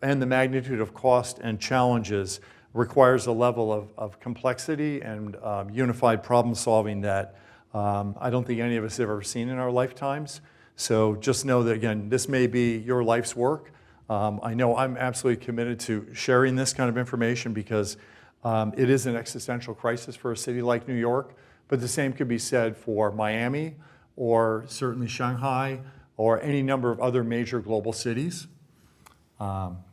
and the magnitude of cost and challenges requires a level of complexity and unified problem solving that I don't think any of us have ever seen in our lifetimes. So just know that, again, this may be your life's work. I know I'm absolutely committed to sharing this kind of information because it is an existential crisis for a city like New York, but the same could be said for Miami or certainly Shanghai or any number of other major global cities.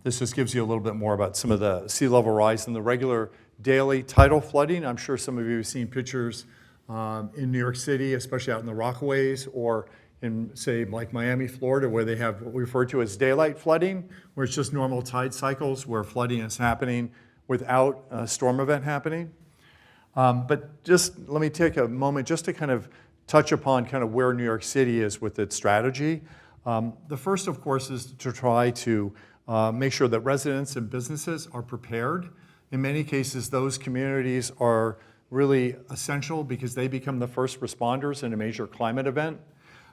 This just gives you a little bit more about some of the sea level rise and the regular daily tidal flooding. I'm sure some of you have seen pictures in New York City, especially out in the Rockaways, or in, say, like Miami, Florida, where they have what we refer to as daylight flooding, where it's just normal tide cycles where flooding is happening without a storm event happening. But just let me take a moment just to kind of touch upon kind of where New York City is with its strategy. The first, of course, is to try to make sure that residents and businesses are prepared. In many cases, those communities are really essential because they become the first responders in a major climate event.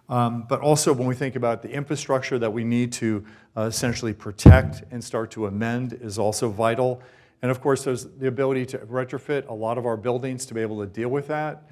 But also when we think about the infrastructure that we need to essentially protect and start to amend is also vital. And of course, there's the ability to retrofit a lot of our buildings to be able to deal with that.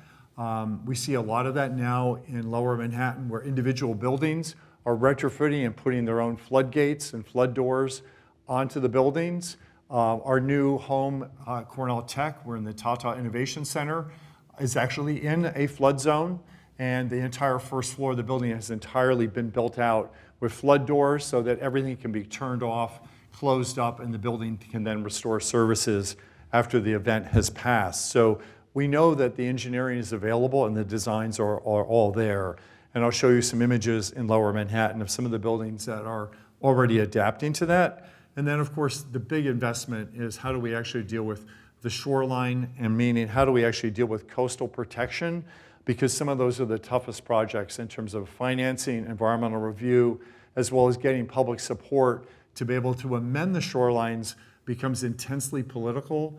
We see a lot of that now in Lower Manhattan, where individual buildings are retrofitting and putting their own floodgates and flood doors onto the buildings. Our new home, Cornell Tech, we're in the Tata Innovation Center, is actually in a flood zone. And the entire first floor of the building has entirely been built out with flood doors so that everything can be turned off, closed up, and the building can then restore services after the event has passed. So we know that the engineering is available and the designs are all there. And I'll show you some images in Lower Manhattan of some of the buildings that are already adapting to that. And then, of course, the big investment is how do we actually deal with the shoreline, and meaning how do we actually deal with coastal protection? Because some of those are the toughest projects in terms of financing, environmental review, as well as getting public support to be able to amend the shorelines becomes intensely political.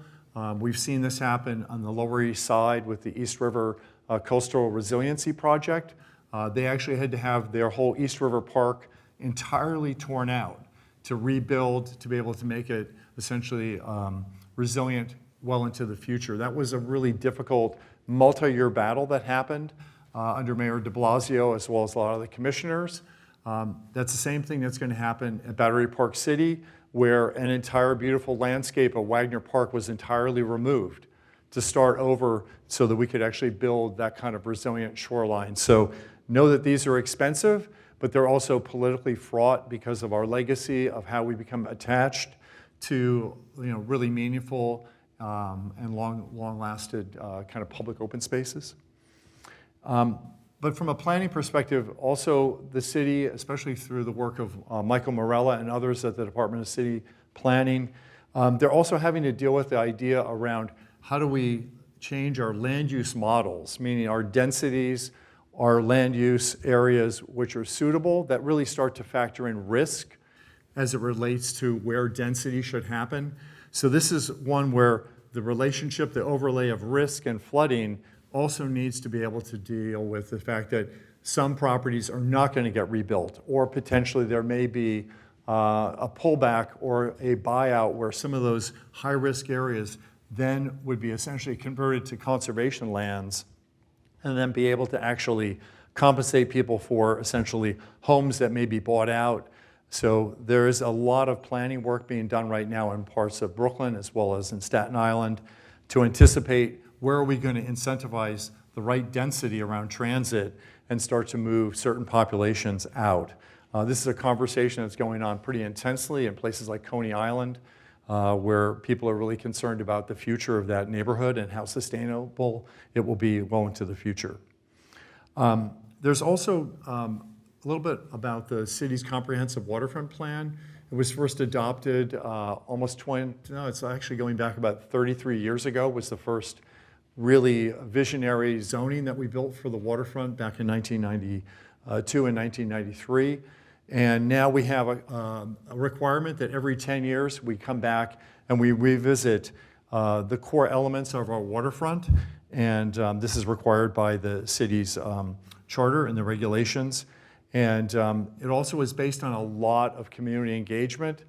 We've seen this happen on the Lower East Side with the East River Coastal Resiliency Project. They actually had to have their whole East River Park entirely torn out to rebuild, to be able to make it essentially resilient well into the future. That was a really difficult multi-year battle that happened under Mayor de Blasio as well as a lot of the commissioners. That's the same thing that's going to happen at Battery Park City, where an entire beautiful landscape of Wagner Park was entirely removed to start over so that we could actually build that kind of resilient shoreline. So know that these are expensive, but they're also politically fraught because of our legacy of how we become attached to really meaningful and long-lasted kind of public open spaces. But from a planning perspective, also the city, especially through the work of Michael Morella and others at the Department of City Planning, they're also having to deal with the idea around how do we change our land use models, meaning our densities, our land use areas which are suitable, that really start to factor in risk as it relates to where density should happen. So this is one where the relationship, the overlay of risk and flooding also needs to be able to deal with the fact that some properties are not going to get rebuilt, or potentially there may be a pullback or a buyout where some of those high-risk areas then would be essentially converted to conservation lands and then be able to actually compensate people for essentially homes that may be bought out. So there is a lot of planning work being done right now in parts of Brooklyn as well as in Staten Island to anticipate where are we going to incentivize the right density around transit and start to move certain populations out. This is a conversation that's going on pretty intensely in places like Coney Island, where people are really concerned about the future of that neighborhood and how sustainable it will be well into the future. There's also a little bit about the city's comprehensive waterfront plan. It was first adopted it's actually going back about 33 years ago, was the first really visionary zoning that we built for the waterfront back in 1992 and 1993. And now we have a requirement that every 10 years we come back and we revisit the core elements of our waterfront. And this is required by the city's charter and the regulations. And it also is based on a lot of community engagement.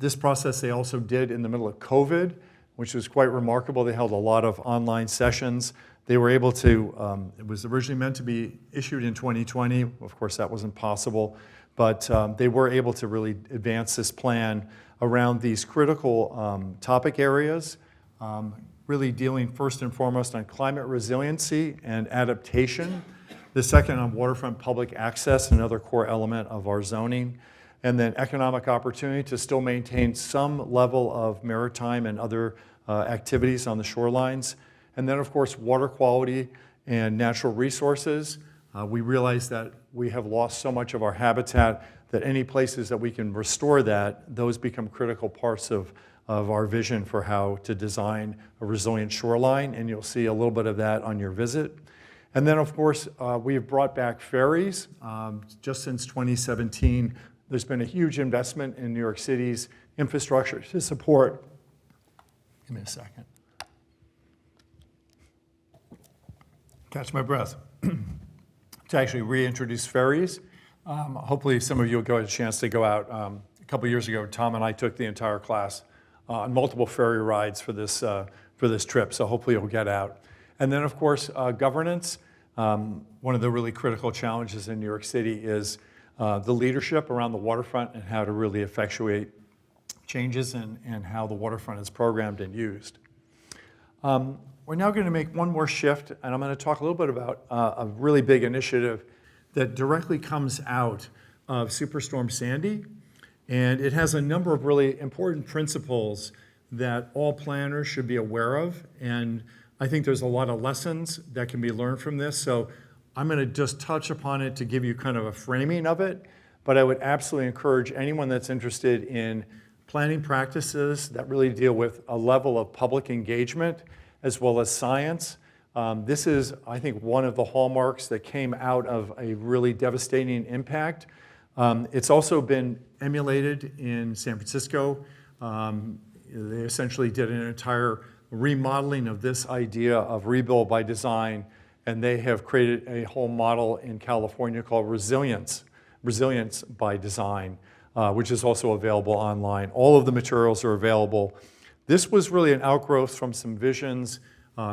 This process they also did in the middle of COVID, which was quite remarkable. They held a lot of online sessions. They were able to, it was originally meant to be issued in 2020. Of course, that wasn't possible. But they were able to really advance this plan around these critical topic areas, really dealing first and foremost on climate resiliency and adaptation. The second on waterfront public access, another core element of our zoning. And then economic opportunity to still maintain some level of maritime and other activities on the shorelines. And then, of course, water quality and natural resources. We realize that we have lost so much of our habitat that any places that we can restore that, those become critical parts of our vision for how to design a resilient shoreline. And you'll see a little bit of that on your visit. And then, of course, we have brought back ferries. Just since 2017, there's been a huge investment in New York City's infrastructure to support. Give me a second. Catch my breath. To actually reintroduce ferries. Hopefully some of you will get a chance to go out. A couple years ago, Tom and I took the entire class on multiple ferry rides for this trip, so hopefully you'll get out. And then, of course, governance. One of the really critical challenges in New York City is the leadership around the waterfront and how to really effectuate changes and how the waterfront is programmed and used. We're now going to make one more shift, and I'm going to talk a little bit about a really big initiative that directly comes out of Superstorm Sandy. And it has a number of really important principles that all planners should be aware of. And I think there's a lot of lessons that can be learned from this. So I'm going to just touch upon it to give you kind of a framing of it. But I would absolutely encourage anyone that's interested in planning practices that really deal with a level of public engagement as well as science. This is, I think, one of the hallmarks that came out of a really devastating impact. It's also been emulated in San Francisco. They essentially did an entire remodeling of this idea of rebuild by design, and they have created a whole model in California called resilience by design, which is also available online. All of the materials are available. This was really an outgrowth from some visions.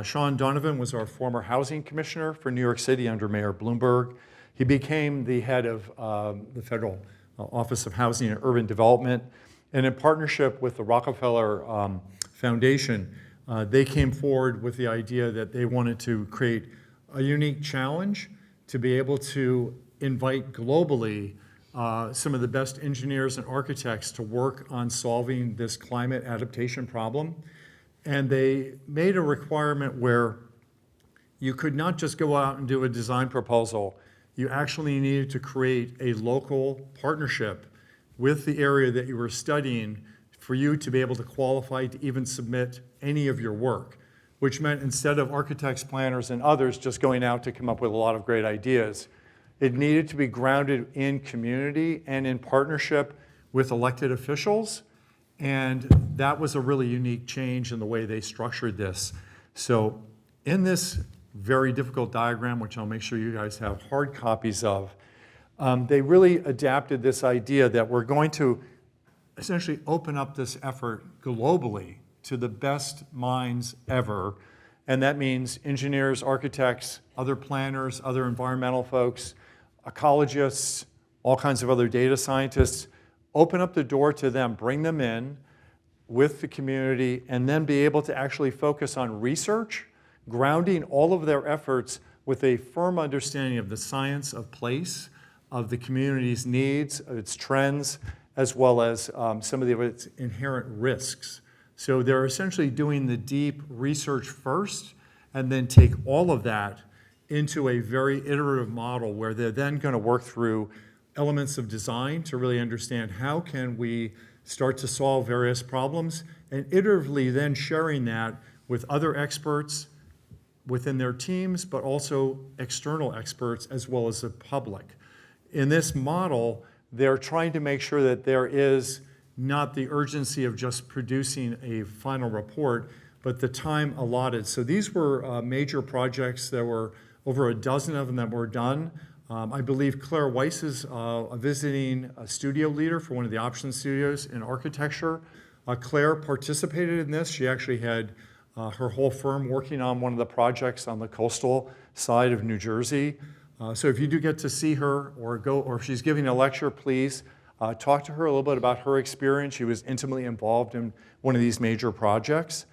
Sean Donovan was our former housing commissioner for New York City under Mayor Bloomberg. He became the head of the Federal Office of Housing and Urban Development. And in partnership with the Rockefeller Foundation, they came forward with the idea that they wanted to create a unique challenge to be able to invite globally some of the best engineers and architects to work on solving this climate adaptation problem. And they made a requirement where you could not just go out and do a design proposal. You actually needed to create a local partnership with the area that you were studying for you to be able to qualify to even submit any of your work, which meant instead of architects, planners, and others just going out to come up with a lot of great ideas, it needed to be grounded in community and in partnership with elected officials. And that was a really unique change in the way they structured this. So in this very difficult diagram, which I'll make sure you guys have hard copies of, they really adapted this idea that we're going to essentially open up this effort globally to the best minds ever. And that means engineers, architects, other planners, other environmental folks, ecologists, all kinds of other data scientists. Open up the door to them, bring them in with the community, and then be able to actually focus on research, grounding all of their efforts with a firm understanding of the science of place, of the community's needs, of its trends, as well as some of its inherent risks. So they're essentially doing the deep research first, and then take all of that into a very iterative model where they're then going to work through elements of design to really understand how can we start to solve various problems, and iteratively then sharing that with other experts within their teams, but also external experts as well as the public. In this model, they're trying to make sure that there is not the urgency of just producing a final report, but the time allotted. So these were major projects. There were over a dozen of them that were done. I believe Claire Weiss is a visiting studio leader for one of the option studios in architecture. Claire participated in this. She actually had her whole firm working on one of the projects on the coastal side of New Jersey. So if you do get to see her or if she's giving a lecture, please talk to her a little bit about her experience. She was intimately involved in one of these major projects.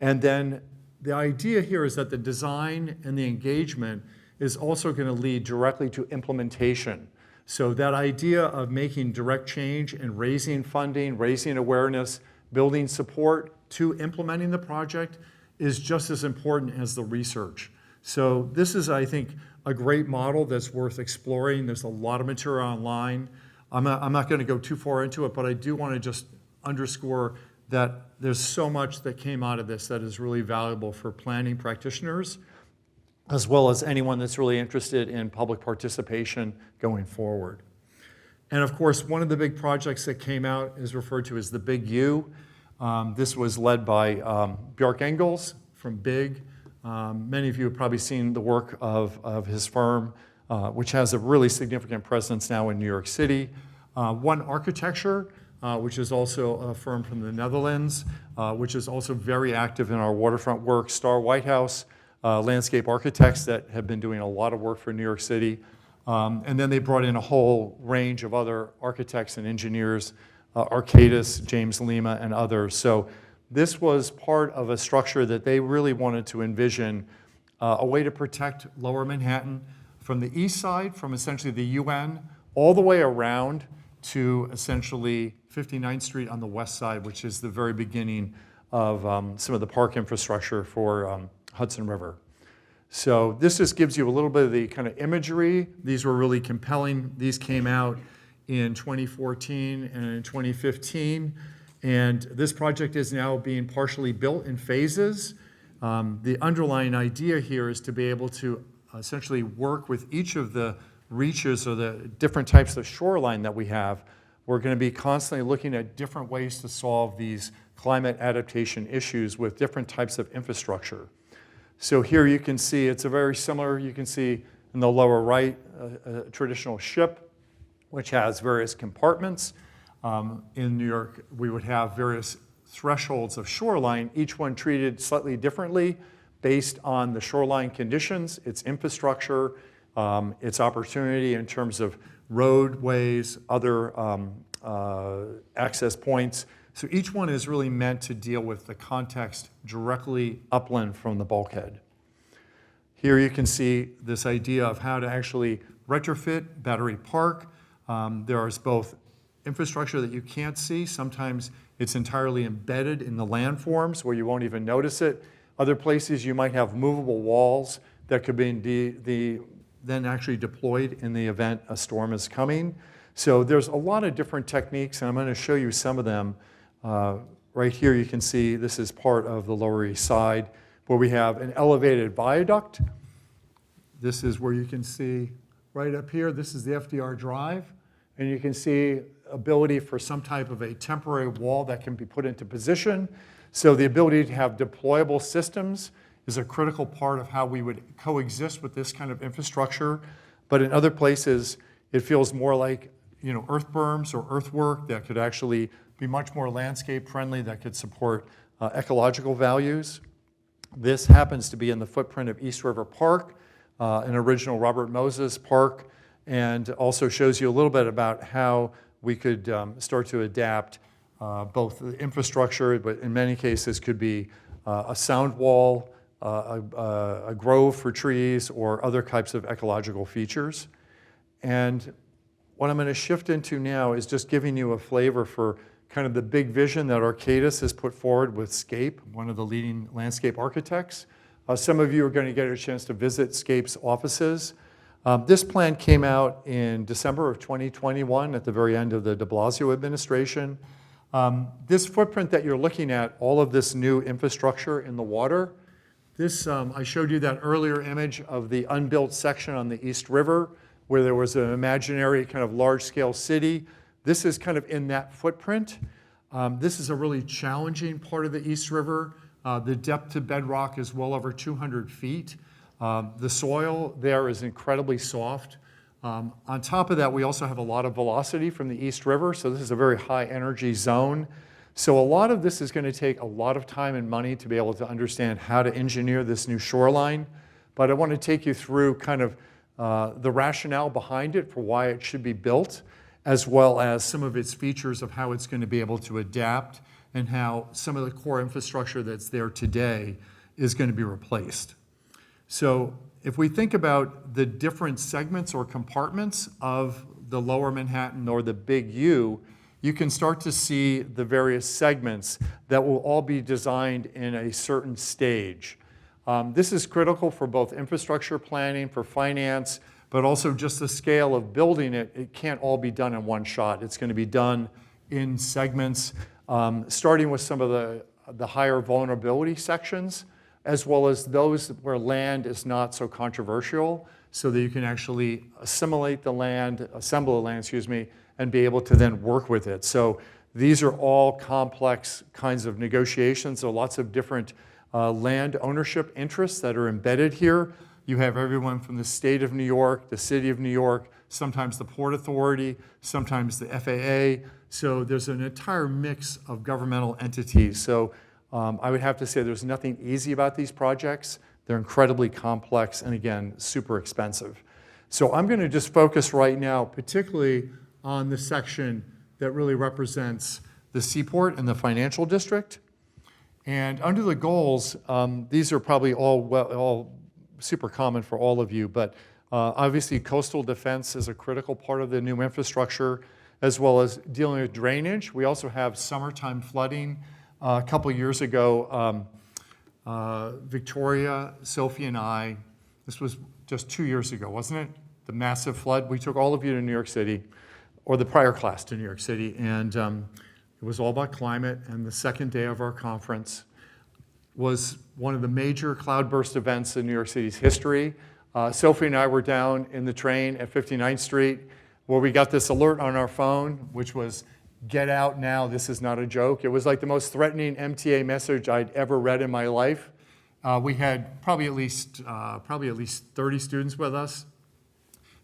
And then the idea here is that the design and the engagement is also going to lead directly to implementation. So that idea of making direct change and raising funding, raising awareness, building support to implementing the project is just as important as the research. So this is, I think, a great model that's worth exploring. There's a lot of material online. I'm not going to go too far into it, but I do want to just underscore that there's so much that came out of this that is really valuable for planning practitioners, as well as anyone that's really interested in public participation going forward. And of course, one of the big projects that came out is referred to as the Big U. This was led by Bjarke Engels from BIG. Many of you have probably seen the work of his firm, which has a really significant presence now in New York City. One Architecture, which is also a firm from the Netherlands, which is also very active in our waterfront work. Star Whitehouse, landscape architects that have been doing a lot of work for New York City. And then they brought in a whole range of other architects and engineers, Arcadis, James Lima, and others. So this was part of a structure that they really wanted to envision a way to protect Lower Manhattan from the east side, from essentially the UN, all the way around to essentially 59th Street on the west side, which is the very beginning of some of the park infrastructure for Hudson River. So this just gives you a little bit of the kind of imagery. These were really compelling. These came out in 2014 and in 2015. And this project is now being partially built in phases. The underlying idea here is to be able to essentially work with each of the reaches or the different types of shoreline that we have. We're going to be constantly looking at different ways to solve these climate adaptation issues with different types of infrastructure. So here you can see it's a very similar, you can see in the lower right, a traditional ship, which has various compartments. In New York, we would have various thresholds of shoreline, each one treated slightly differently based on the shoreline conditions, its infrastructure, its opportunity in terms of roadways, other access points. So each one is really meant to deal with the context directly upland from the bulkhead. Here you can see this idea of how to actually retrofit Battery Park. There is both infrastructure that you can't see. Sometimes it's entirely embedded in the landforms where you won't even notice it. Other places you might have movable walls that could be then actually deployed in the event a storm is coming. So there's a lot of different techniques, and I'm going to show you some of them. Right here you can see this is part of the Lower East Side where we have an elevated viaduct. This is where you can see right up here, this is the FDR Drive, and you can see ability for some type of a temporary wall that can be put into position. So the ability to have deployable systems is a critical part of how we would coexist with this kind of infrastructure. But in other places, it feels more like earth berms or earthwork that could actually be much more landscape friendly, that could support ecological values. This happens to be in the footprint of East River Park, an original Robert Moses park, and also shows you a little bit about how we could start to adapt both the infrastructure, but in many cases could be a sound wall, a grove for trees, or other types of ecological features. And what I'm going to shift into now is just giving you a flavor for kind of the big vision that Arcadis has put forward with Scape, one of the leading landscape architects. Some of you are going to get a chance to visit Scape's offices. This plan came out in December of 2021 at the very end of the de Blasio administration. This footprint that you're looking at, all of this new infrastructure in the water, this, I showed you that earlier image of the unbuilt section on the East River where there was an imaginary kind of large-scale city. This is kind of in that footprint. This is a really challenging part of the East River. The depth to bedrock is well over 200 feet. The soil there is incredibly soft. On top of that, we also have a lot of velocity from the East River, so this is a very high energy zone. So a lot of this is going to take a lot of time and money to be able to understand how to engineer this new shoreline. But I want to take you through kind of the rationale behind it for why it should be built, as well as some of its features of how it's going to be able to adapt and how some of the core infrastructure that's there today is going to be replaced. So if we think about the different segments or compartments of the Lower Manhattan or the Big U, you can start to see the various segments that will all be designed in a certain stage. This is critical for both infrastructure planning, for finance, but also just the scale of building it. It can't all be done in one shot. It's going to be done in segments, starting with some of the higher vulnerability sections, as well as those where land is not so controversial, so that you can actually assemble the land, and be able to then work with it. So these are all complex kinds of negotiations. So lots of different land ownership interests that are embedded here. You have everyone from the state of New York, the city of New York, sometimes the Port Authority, sometimes the FAA. So there's an entire mix of governmental entities. So I would have to say there's nothing easy about these projects. They're incredibly complex and, again, super expensive. So I'm going to just focus right now particularly on the section that really represents the seaport and the financial district. And under the goals, these are probably all super common for all of you, but obviously coastal defense is a critical part of the new infrastructure, as well as dealing with drainage. We also have summertime flooding. A couple years ago, Victoria, Sophie, and I, this was just 2 years ago, wasn't it? The massive flood. We took all of you to New York City, or the prior class to New York City, and it was all about climate. And the second day of our conference was one of the major cloudburst events in New York City's history. Sophie and I were down in the train at 59th Street, where we got this alert on our phone, which was, "Get out now, this is not a joke." It was like the most threatening MTA message I'd ever read in my life. We had probably at least 30 students with us.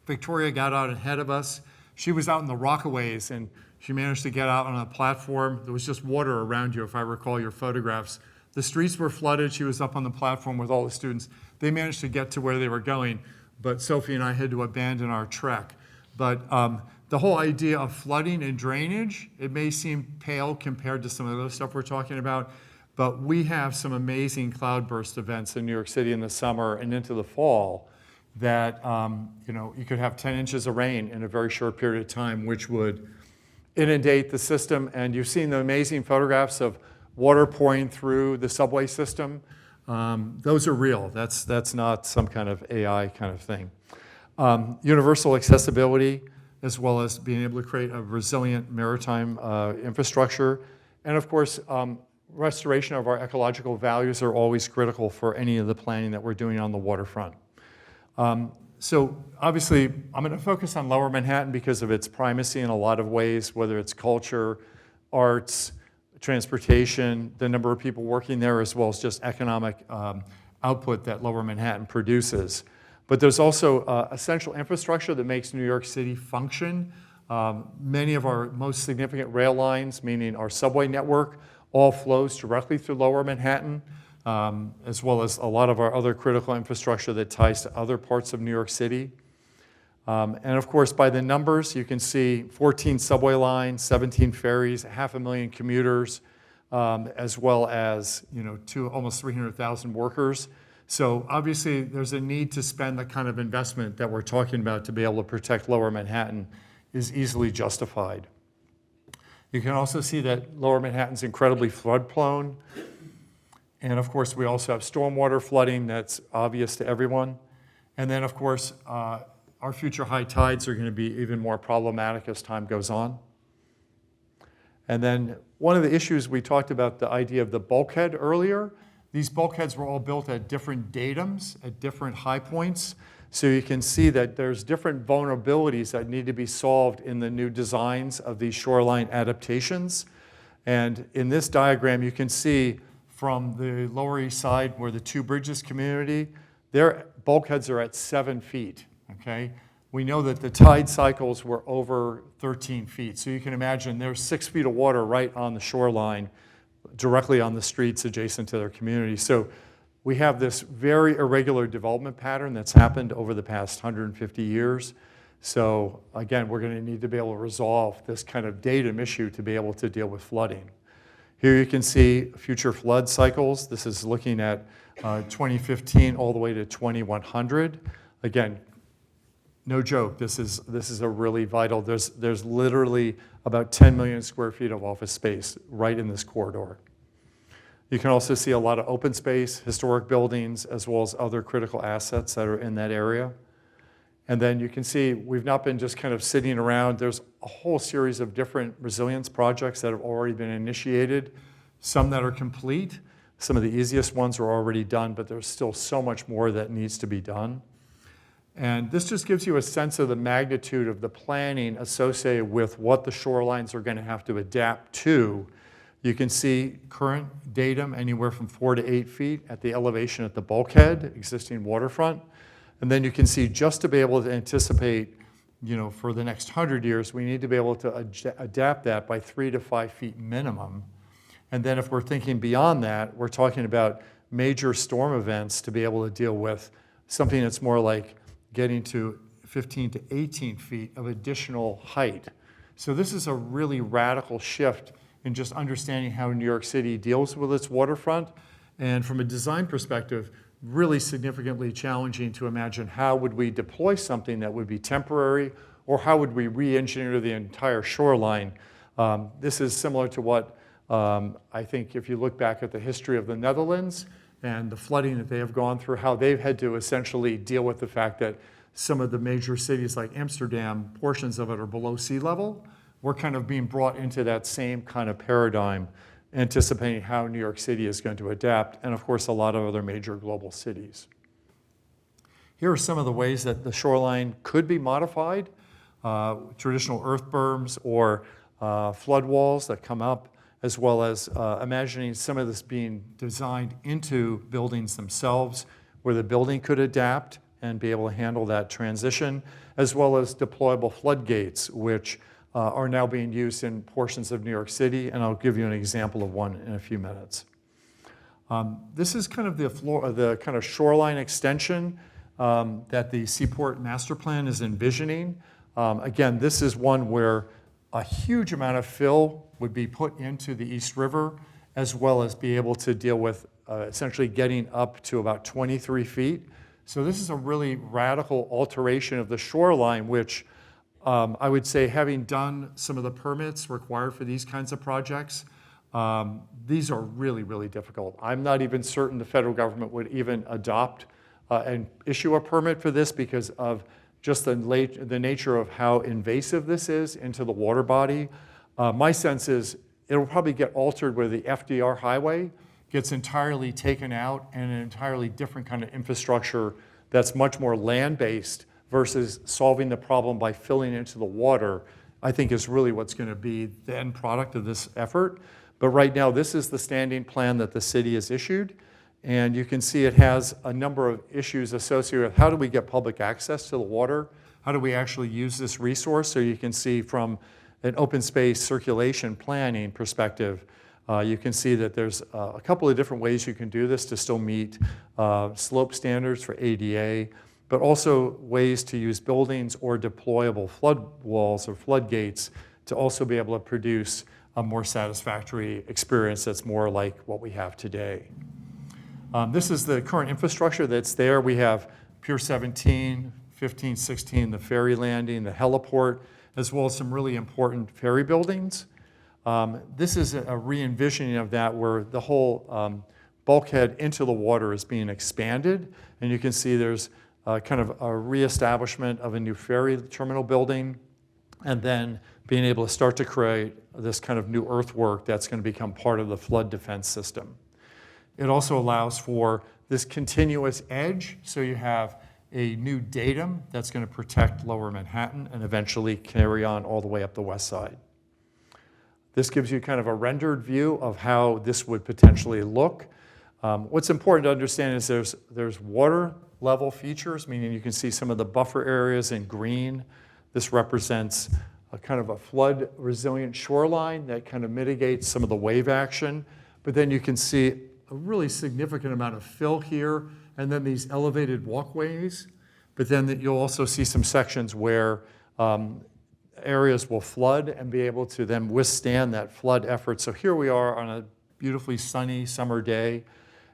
Victoria got out ahead of us. She was out in the Rockaways, and she managed to get out on a platform. There was just water around you, if I recall your photographs. The streets were flooded. She was up on the platform with all the students. They managed to get to where they were going, but Sophie and I had to abandon our trek. But the whole idea of flooding and drainage, it may seem pale compared to some of the other stuff we're talking about, but we have some amazing cloudburst events in New York City in the summer and into the fall. that you could have 10 inches of rain in a very short period of time, which would inundate the system. And you've seen the amazing photographs of water pouring through the subway system. Those are real. That's not some kind of AI kind of thing. Universal accessibility, as well as being able to create a resilient maritime infrastructure. And of course, restoration of our ecological values are always critical for any of the planning that we're doing on the waterfront. So obviously, I'm going to focus on Lower Manhattan because of its primacy in a lot of ways, whether it's culture, arts, transportation, the number of people working there, as well as just economic output that Lower Manhattan produces. But there's also essential infrastructure that makes New York City function. Many of our most significant rail lines, meaning our subway network, all flows directly through Lower Manhattan, as well as a lot of our other critical infrastructure that ties to other parts of New York City. And of course, by the numbers, you can see 14 subway lines, 17 ferries, 500,000 commuters, as well as almost 300,000 workers. So obviously, there's a need to spend the kind of investment that we're talking about to be able to protect Lower Manhattan is easily justified. You can also see that Lower Manhattan's incredibly flood-prone. And of course, we also have stormwater flooding that's obvious to everyone. And then, of course, our future high tides are going to be even more problematic as time goes on. And then one of the issues we talked about, the idea of the bulkhead earlier. These bulkheads were all built at different datums, at different high points. So you can see that there's different vulnerabilities that need to be solved in the new designs of these shoreline adaptations. And in this diagram, you can see from the Lower East Side, where the Two Bridges community, their bulkheads are at 7 feet, okay? We know that the tide cycles were over 13 feet. So you can imagine there's 6 feet of water right on the shoreline, directly on the streets adjacent to their community. So we have this very irregular development pattern that's happened over the past 150 years. So again, we're going to need to be able to resolve this kind of datum issue to be able to deal with flooding. Here you can see future flood cycles. This is looking at 2015 all the way to 2100. Again, no joke, this is a really vital, there's literally about 10 million square feet of office space right in this corridor. You can also see a lot of open space, historic buildings, as well as other critical assets that are in that area. And then you can see we've not been just kind of sitting around. There's a whole series of different resilience projects that have already been initiated, some that are complete. Some of the easiest ones are already done, but there's still so much more that needs to be done. And this just gives you a sense of the magnitude of the planning associated with what the shorelines are going to have to adapt to. You can see current datum anywhere from 4 to 8 feet at the elevation at the bulkhead, existing waterfront. And then you can see just to be able to anticipate, for the next 100 years, we need to be able to adapt that by 3 to 5 feet minimum. And then if we're thinking beyond that, we're talking about major storm events to be able to deal with something that's more like getting to 15 to 18 feet of additional height. So this is a really radical shift in just understanding how New York City deals with its waterfront. And from a design perspective, really significantly challenging to imagine how would we deploy something that would be temporary, or how would we re-engineer the entire shoreline. This is similar to what I think if you look back at the history of the Netherlands and the flooding that they have gone through, how they've had to essentially deal with the fact that some of the major cities like Amsterdam, portions of it are below sea level. We're kind of being brought into that same kind of paradigm, anticipating how New York City is going to adapt, and of course a lot of other major global cities. Here are some of the ways that the shoreline could be modified. Traditional earth berms or flood walls that come up, as well as imagining some of this being designed into buildings themselves, where the building could adapt and be able to handle that transition, as well as deployable floodgates, which are now being used in portions of New York City, and I'll give you an example of one in a few minutes. This is kind of the kind of shoreline extension that the Seaport Master Plan is envisioning. Again, this is one where a huge amount of fill would be put into the East River, as well as be able to deal with essentially getting up to about 23 feet. So this is a really radical alteration of the shoreline, which I would say, having done some of the permits required for these kinds of projects, these are really, really difficult. I'm not even certain the federal government would even adopt and issue a permit for this because of just the nature of how invasive this is into the water body. My sense is it'll probably get altered where the FDR highway gets entirely taken out and an entirely different kind of infrastructure that's much more land-based versus solving the problem by filling into the water, I think is really what's going to be the end product of this effort. But right now, this is the standing plan that the city has issued. And you can see it has a number of issues associated with how do we get public access to the water? How do we actually use this resource? So you can see from an open space circulation planning perspective, you can see that there's a couple of different ways you can do this to still meet slope standards for ADA, but also ways to use buildings or deployable flood walls or floodgates to also be able to produce a more satisfactory experience that's more like what we have today. This is the current infrastructure that's there. We have Pier 17, 15, 16, the ferry landing, the heliport, as well as some really important ferry buildings. This is a re-envisioning of that where the whole bulkhead into the water is being expanded. And you can see there's kind of a reestablishment of a new ferry terminal building, and then being able to start to create this kind of new earthwork that's going to become part of the flood defense system. It also allows for this continuous edge, so you have a new datum that's going to protect Lower Manhattan and eventually carry on all the way up the west side. This gives you kind of a rendered view of how this would potentially look. What's important to understand is there's water level features, meaning you can see some of the buffer areas in green. This represents a kind of a flood resilient shoreline that kind of mitigates some of the wave action. But then you can see a really significant amount of fill here, and then these elevated walkways. But then you'll also see some sections where areas will flood and be able to then withstand that flood effort. So here we are on a beautifully sunny summer day.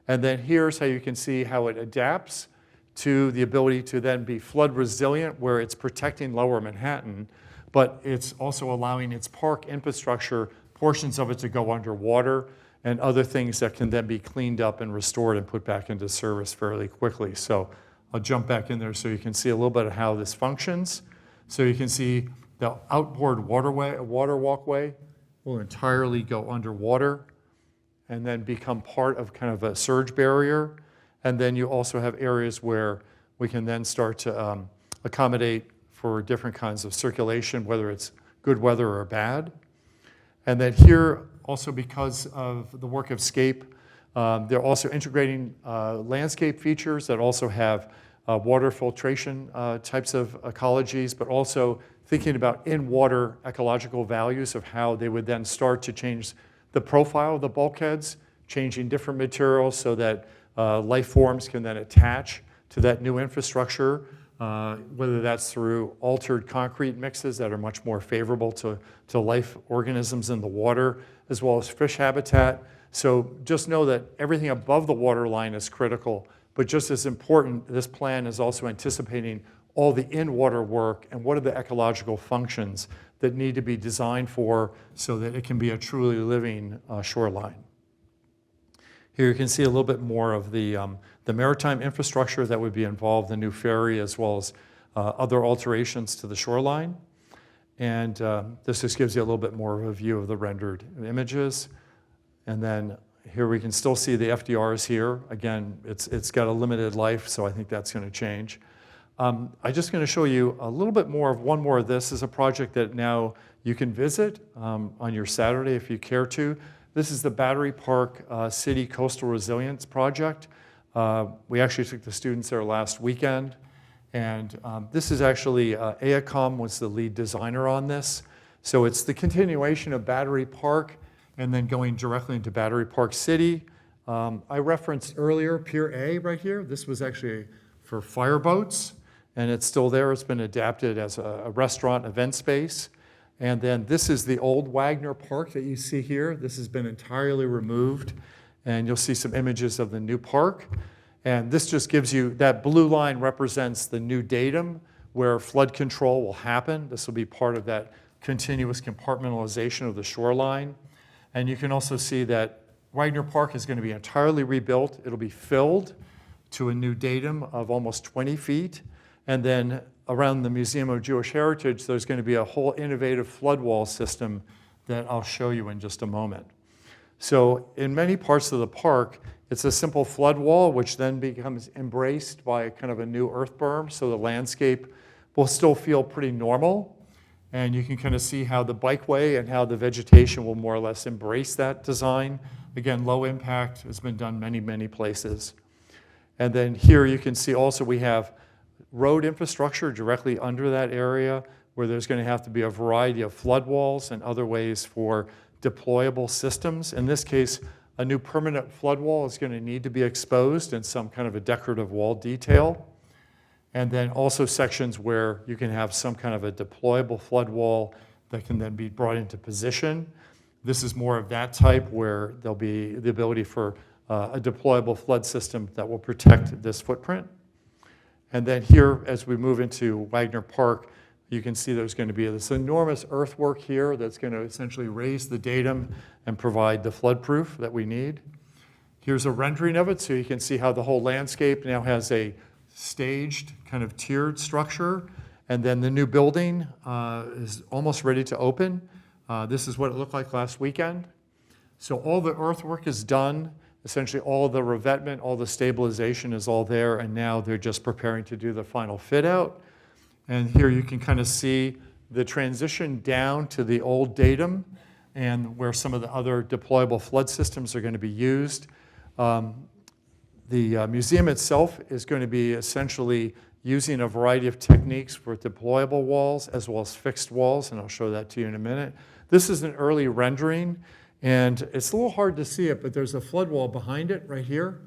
And then here's how you can see how it adapts to the ability to then be flood resilient, where it's protecting Lower Manhattan, but it's also allowing its park infrastructure, portions of it to go underwater, and other things that can then be cleaned up and restored and put back into service fairly quickly. So I'll jump back in there so you can see a little bit of how this functions. So you can see the outboard water walkway will entirely go underwater and then become part of kind of a surge barrier. And then you also have areas where we can then start to accommodate for different kinds of circulation, whether it's good weather or bad. And then here, also because of the work of SCAPE, they're also integrating landscape features that also have water filtration types of ecologies, but also thinking about in-water ecological values of how they would then start to change the profile of the bulkheads, changing different materials so that life forms can then attach to that new infrastructure, whether that's through altered concrete mixes that are much more favorable to life organisms in the water, as well as fish habitat. So just know that everything above the water line is critical, but just as important, this plan is also anticipating all the in-water work and what are the ecological functions that need to be designed for so that it can be a truly living shoreline. Here you can see a little bit more of the maritime infrastructure that would be involved, the new ferry, as well as other alterations to the shoreline. And this just gives you a little bit more of a view of the rendered images. And then here we can still see the FDRs here. Again, it's got a limited life, so I think that's going to change. I'm just going to show you a little bit more of one more of this. This is a project that now you can visit on your Saturday if you care to. This is the Battery Park City Coastal Resilience Project. We actually took the students there last weekend. And this is actually, AECOM was the lead designer on this. So it's the continuation of Battery Park and then going directly into Battery Park City. I referenced earlier Pier A right here. This was actually for fireboats, and it's still there. It's been adapted as a restaurant event space. And then this is the old Wagner Park that you see here. This has been entirely removed, and you'll see some images of the new park. And this just gives you, that blue line represents the new datum where flood control will happen. This will be part of that continuous compartmentalization of the shoreline. And you can also see that Wagner Park is going to be entirely rebuilt. It'll be filled to a new datum of almost 20 feet. And then around the Museum of Jewish Heritage, there's going to be a whole innovative flood wall system that I'll show you in just a moment. So in many parts of the park, it's a simple flood wall, which then becomes embraced by kind of a new earth berm, so the landscape will still feel pretty normal. And you can kind of see how the bikeway and how the vegetation will more or less embrace that design. Again, low impact has been done many, many places. And then here you can see also we have road infrastructure directly under that area where there's going to have to be a variety of flood walls and other ways for deployable systems. In this case, a new permanent flood wall is going to need to be exposed in some kind of a decorative wall detail. And then also sections where you can have some kind of a deployable flood wall that can then be brought into position. This is more of that type where there'll be the ability for a deployable flood system that will protect this footprint. And then here, as we move into Wagner Park, you can see there's going to be this enormous earthwork here that's going to essentially raise the datum and provide the flood proof that we need. Here's a rendering of it, so you can see how the whole landscape now has a staged kind of tiered structure. And then the new building is almost ready to open. This is what it looked like last weekend. So all the earthwork is done. Essentially all the revetment, all the stabilization is all there, and now they're just preparing to do the final fit out. And here you can kind of see the transition down to the old datum and where some of the other deployable flood systems are going to be used. The museum itself is going to be essentially using a variety of techniques for deployable walls as well as fixed walls, and I'll show that to you in a minute. This is an early rendering, and it's a little hard to see it, but there's a flood wall behind it right here.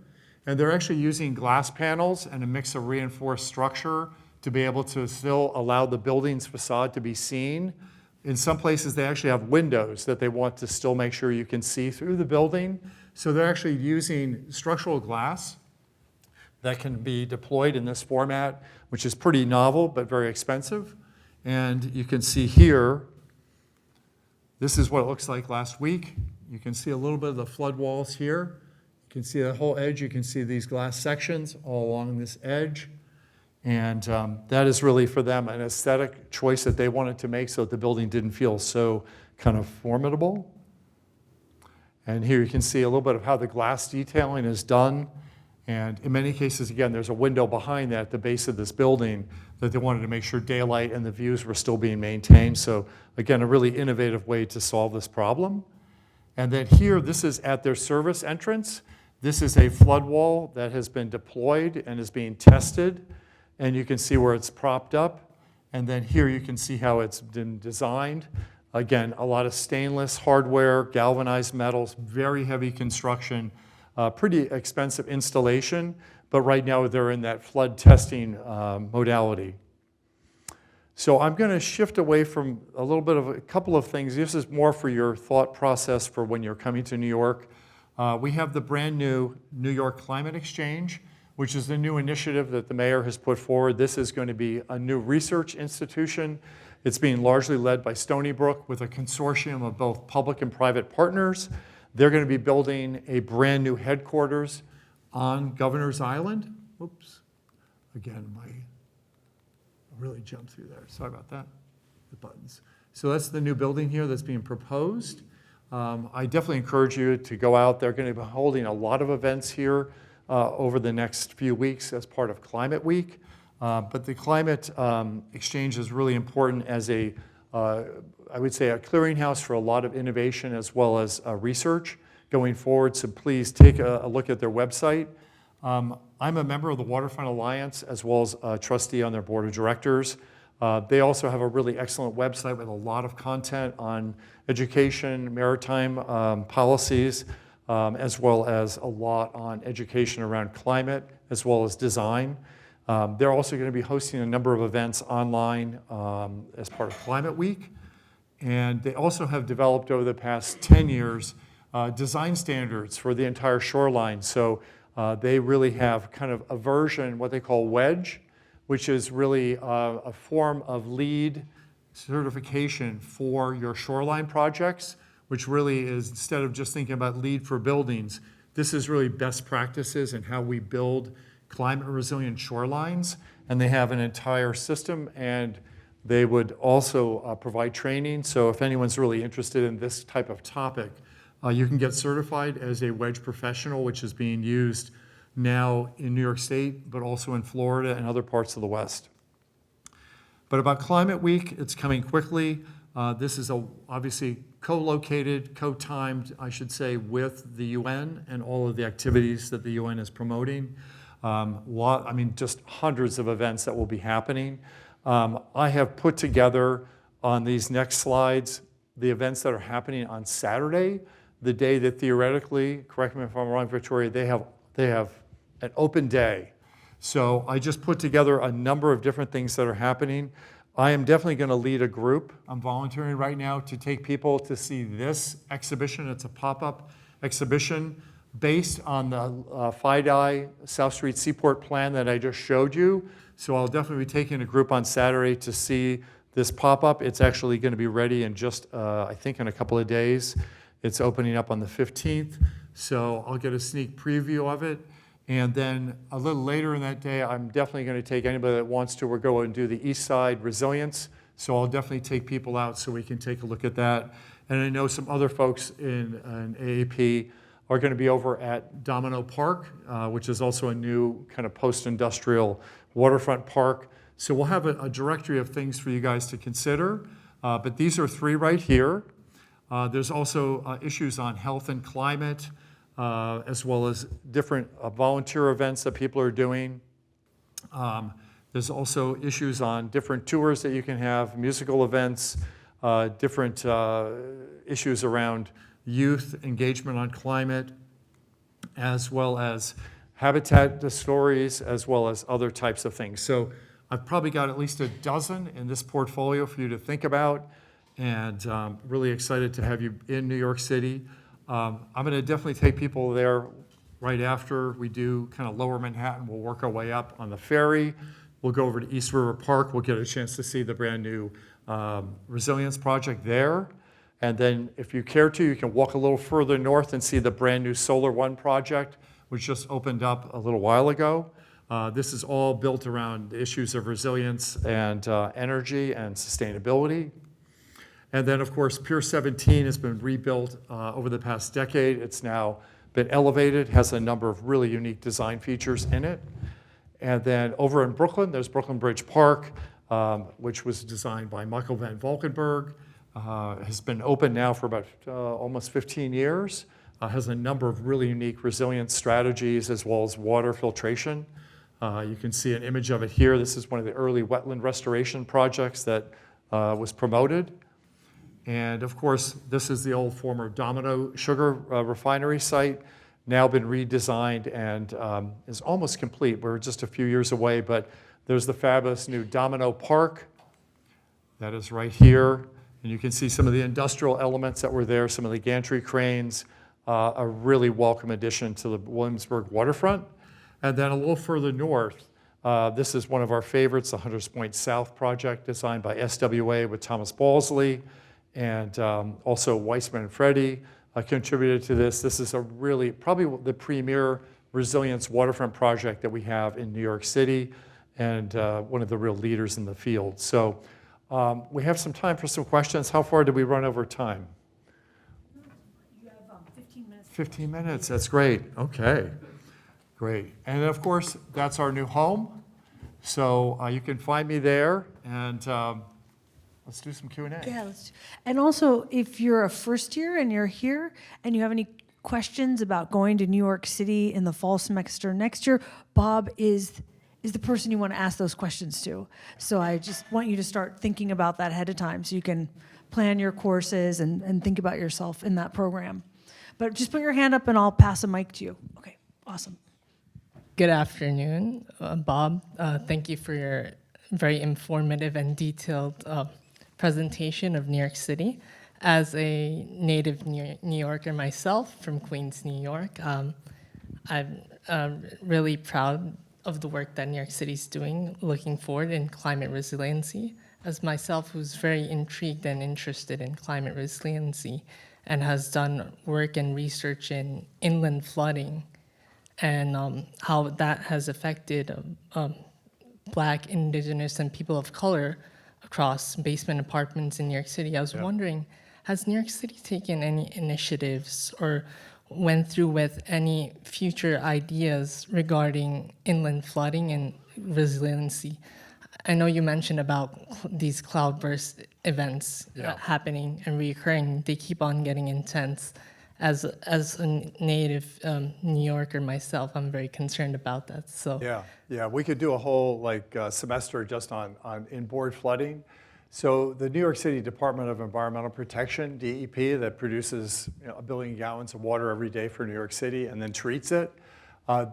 And they're actually using glass panels and a mix of reinforced structure to be able to still allow the building's facade to be seen. In some places, they actually have windows that they want to still make sure you can see through the building. So they're actually using structural glass that can be deployed in this format, which is pretty novel but very expensive. And you can see here, this is what it looks like last week. You can see a little bit of the flood walls here. You can see the whole edge. You can see these glass sections all along this edge. And that is really for them an aesthetic choice that they wanted to make so that the building didn't feel so kind of formidable. And here you can see a little bit of how the glass detailing is done. And in many cases, again, there's a window behind that at the base of this building that they wanted to make sure daylight and the views were still being maintained. So again, a really innovative way to solve this problem. And then here, this is at their service entrance. This is a flood wall that has been deployed and is being tested. And you can see where it's propped up. And then here you can see how it's been designed. Again, a lot of stainless hardware, galvanized metals, very heavy construction, pretty expensive installation. But right now they're in that flood testing modality. So I'm going to shift away from a little bit of a couple of things. This is more for your thought process for when you're coming to New York. We have the brand new New York Climate Exchange, which is the new initiative that the mayor has put forward. This is going to be a new research institution. It's being largely led by Stony Brook with a consortium of both public and private partners. They're going to be building a brand new headquarters on Governor's Island. Oops, again, I really jumped through there. Sorry about that, the buttons. So that's the new building here that's being proposed. I definitely encourage you to go out. They're going to be holding a lot of events here over the next few weeks as part of Climate Week. But the Climate Exchange is really important as a, I would say, a clearinghouse for a lot of innovation as well as research going forward. So please take a look at their website. I'm a member of the Waterfront Alliance as well as a trustee on their board of directors. They also have a really excellent website with a lot of content on education, maritime policies, as well as a lot on education around climate, as well as design. They're also going to be hosting a number of events online as part of Climate Week. And they also have developed over the past 10 years design standards for the entire shoreline. So They really have kind of a version, what they call wedge, which is really a form of LEED certification for your shoreline projects, which really is, instead of just thinking about LEED for buildings, this is really best practices in how we build climate resilient shorelines. And they have an entire system, and they would also provide training. So if anyone's really interested in this type of topic, you can get certified as a wedge professional, which is being used now in New York State, but also in Florida and other parts of the West. But about Climate Week, it's coming quickly. This is obviously co-located, co-timed, I should say, with the UN and all of the activities that the UN is promoting. Just hundreds of events that will be happening. I have put together on these next slides the events that are happening on Saturday, the day that theoretically, correct me if I'm wrong, Victoria, they have an open day. So I just put together a number of different things that are happening. I am definitely going to lead a group. I'm volunteering right now to take people to see this exhibition. It's a pop-up exhibition based on the FIDI South Street Seaport plan that I just showed you. So I'll definitely be taking a group on Saturday to see this pop-up. It's actually going to be ready in just, I think, in a couple of days. It's opening up on the 15th. So I'll get a sneak preview of it. And then a little later in that day, I'm definitely going to take anybody that wants to. We're going to do the East Side Resilience. So I'll definitely take people out so we can take a look at that. And I know some other folks in AAP are going to be over at Domino Park, which is also a new kind of post-industrial waterfront park. So we'll have a directory of things for you guys to consider. But these are three right here. There's also issues on health and climate, as well as different volunteer events that people are doing. There's also issues on different tours that you can have, musical events, different issues around youth engagement on climate, as well as habitat stories, as well as other types of things. So I've probably got at least a dozen in this portfolio for you to think about, and really excited to have you in New York City. I'm going to definitely take people there right after we do kind of Lower Manhattan. We'll work our way up on the ferry. We'll go over to East River Park. We'll get a chance to see the brand new resilience project there. And then if you care to, you can walk a little further north and see the brand new Solar One project, which just opened up a little while ago. This is all built around the issues of resilience and energy and sustainability. And then, of course, Pier 17 has been rebuilt over the past decade. It's now been elevated, has a number of really unique design features in it. And then over in Brooklyn, there's Brooklyn Bridge Park, which was designed by Michael Van Valkenburg. Has been open now for about almost 15 years. Has a number of really unique resilience strategies, as well as water filtration. You can see an image of it here. This is one of the early wetland restoration projects that was promoted. And of course, this is the old former Domino sugar refinery site, now been redesigned and is almost complete. We're just a few years away, but there's the fabulous new Domino Park. That is right here. And you can see some of the industrial elements that were there, some of the gantry cranes, a really welcome addition to the Williamsburg waterfront. And then a little further north, this is one of our favorites, the Hunters Point South project designed by SWA with Thomas Balsley. And also Weissman and Freddie contributed to this. This is a really, probably the premier resilience waterfront project that we have in New York City, and one of the real leaders in the field. So we have some time for some questions. How far did we run over time? You have 15 minutes. 15 minutes, that's great. Okay, great. And of course, that's our new home. So you can find me there, and let's do some Q&A. Yeah, and also, if you're a first year and you're here and you have any questions about going to New York City in the fall semester next year, Bob is the person you want to ask those questions to. So I just want you to start thinking about that ahead of time so you can plan your courses and think about yourself in that program. But just put your hand up and I'll pass a mic to you. Okay, awesome. Good afternoon, Bob. Thank you for your very informative and detailed presentation of New York City. As a native New Yorker myself from Queens, New York, I've really proud of the work that New York City is doing, looking forward in climate resiliency. As myself, who's very intrigued and interested in climate resiliency and has done work and research in inland flooding and how that has affected Black, Indigenous, and people of color across basement apartments in New York City. I was wondering, has New York City taken any initiatives or went through with any future ideas regarding inland flooding and resiliency? I know you mentioned about these cloudburst events happening and reoccurring. They keep on getting intense. As a native New Yorker myself, I'm very concerned about that. So yeah, we could do a whole semester just on inboard flooding. So the New York City Department of Environmental Protection, DEP, that produces 1 billion gallons of water every day for New York City and then treats it.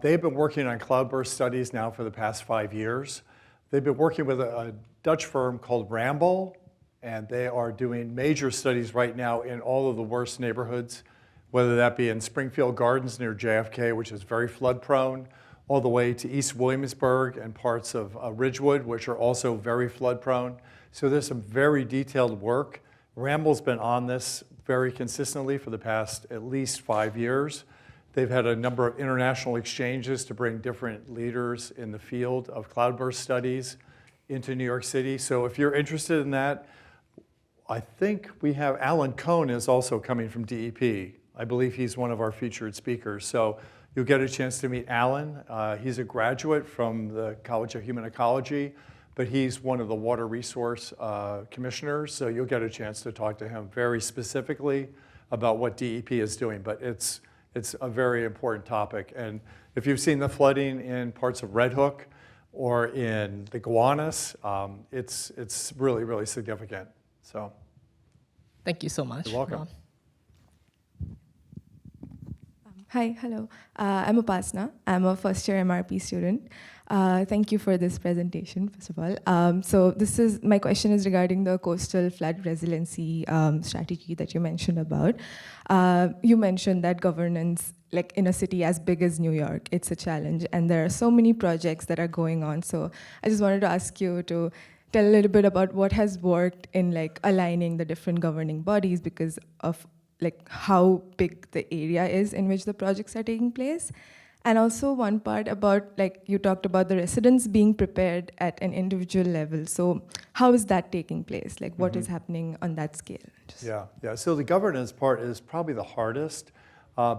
They've been working on cloudburst studies now for the past 5 years. They've been working with a Dutch firm called Ramboll, and they are doing major studies right now in all of the worst neighborhoods, whether that be in Springfield Gardens near JFK, which is very flood prone, all the way to East Williamsburg and parts of Ridgewood, which are also very flood prone. So there's some very detailed work. Ramboll's been on this very consistently for the past at least 5 years. They've had a number of international exchanges to bring different leaders in the field of cloudburst studies into New York City. So if you're interested in that, I think we have Alan Cohn is also coming from DEP. I believe he's one of our featured speakers. So you'll get a chance to meet Alan. He's a graduate from the College of Human Ecology, but he's one of the water resource commissioners. So you'll get a chance to talk to him very specifically about what DEP is doing. But it's a very important topic. And if you've seen the flooding in parts of Red Hook or in the Gowanus, it's really, really significant. So thank you so much. You're welcome. Rob. Hi, hello. I'm Upasna. I'm a first-year MRP student. Thank you for this presentation, first of all. So my question is regarding the coastal flood resiliency strategy that you mentioned about. You mentioned that governance, like in a city as big as New York, it's a challenge, and there are so many projects that are going on. So I just wanted to ask you to tell a little bit about what has worked in aligning the different governing bodies because of how big the area is in which the projects are taking place. And also one part about, you talked about the residents being prepared at an individual level. So how is that taking place? What is happening on that scale? Yeah. So the governance part is probably the hardest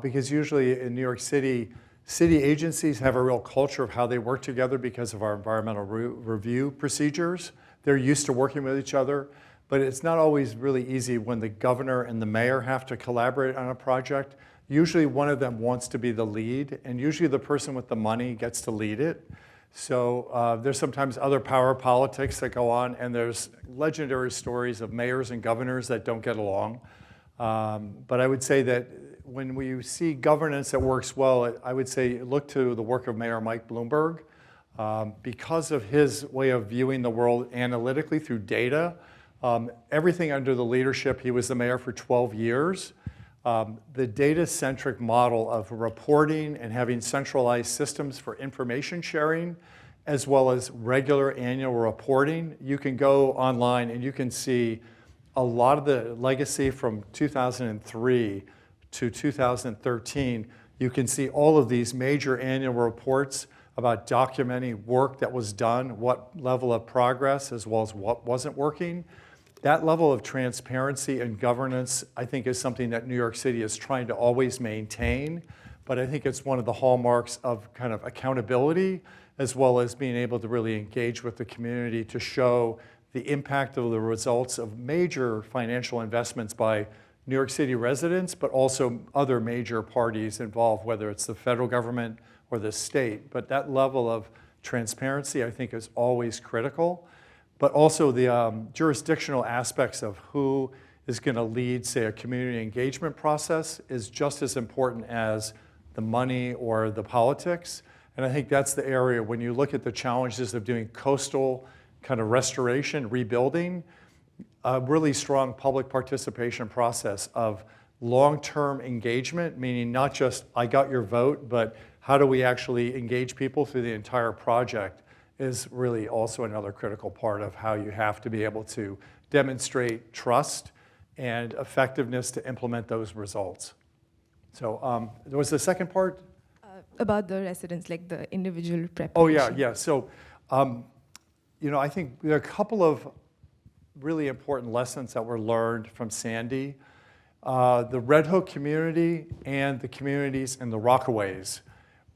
because usually in New York City, city agencies have a real culture of how they work together because of our environmental review procedures. They're used to working with each other. But it's not always really easy when the governor and the mayor have to collaborate on a project. Usually one of them wants to be the lead, and usually the person with the money gets to lead it. So there's sometimes other power politics that go on, and there's legendary stories of mayors and governors that don't get along. But I would say that when we see governance that works well, I would say look to the work of Mayor Mike Bloomberg. Because of his way of viewing the world analytically through data, everything under the leadership, he was the mayor for 12 years. The data-centric model of reporting and having centralized systems for information sharing, as well as regular annual reporting, you can go online and you can see a lot of the legacy from 2003 to 2013. You can see all of these major annual reports about documenting work that was done, what level of progress, as well as what wasn't working. That level of transparency and governance, I think, is something that New York City is trying to always maintain. But I think it's one of the hallmarks of kind of accountability, as well as being able to really engage with the community to show the impact of the results of major financial investments by New York City residents, but also other major parties involved, whether it's the federal government or the state. But that level of transparency, I think, is always critical. But also the jurisdictional aspects of who is going to lead, say, a community engagement process is just as important as the money or the politics. And I think that's the area when you look at the challenges of doing coastal kind of restoration, rebuilding, a really strong public participation process of long-term engagement, meaning not just I got your vote, but how do we actually engage people through the entire project is really also another critical part of how you have to be able to demonstrate trust and effectiveness to implement those results. So there was the second part? About the residents, like the individual preparation. Oh, yeah, yeah. So, I think there are a couple of really important lessons that were learned from Sandy. The Red Hook community and the communities in the Rockaways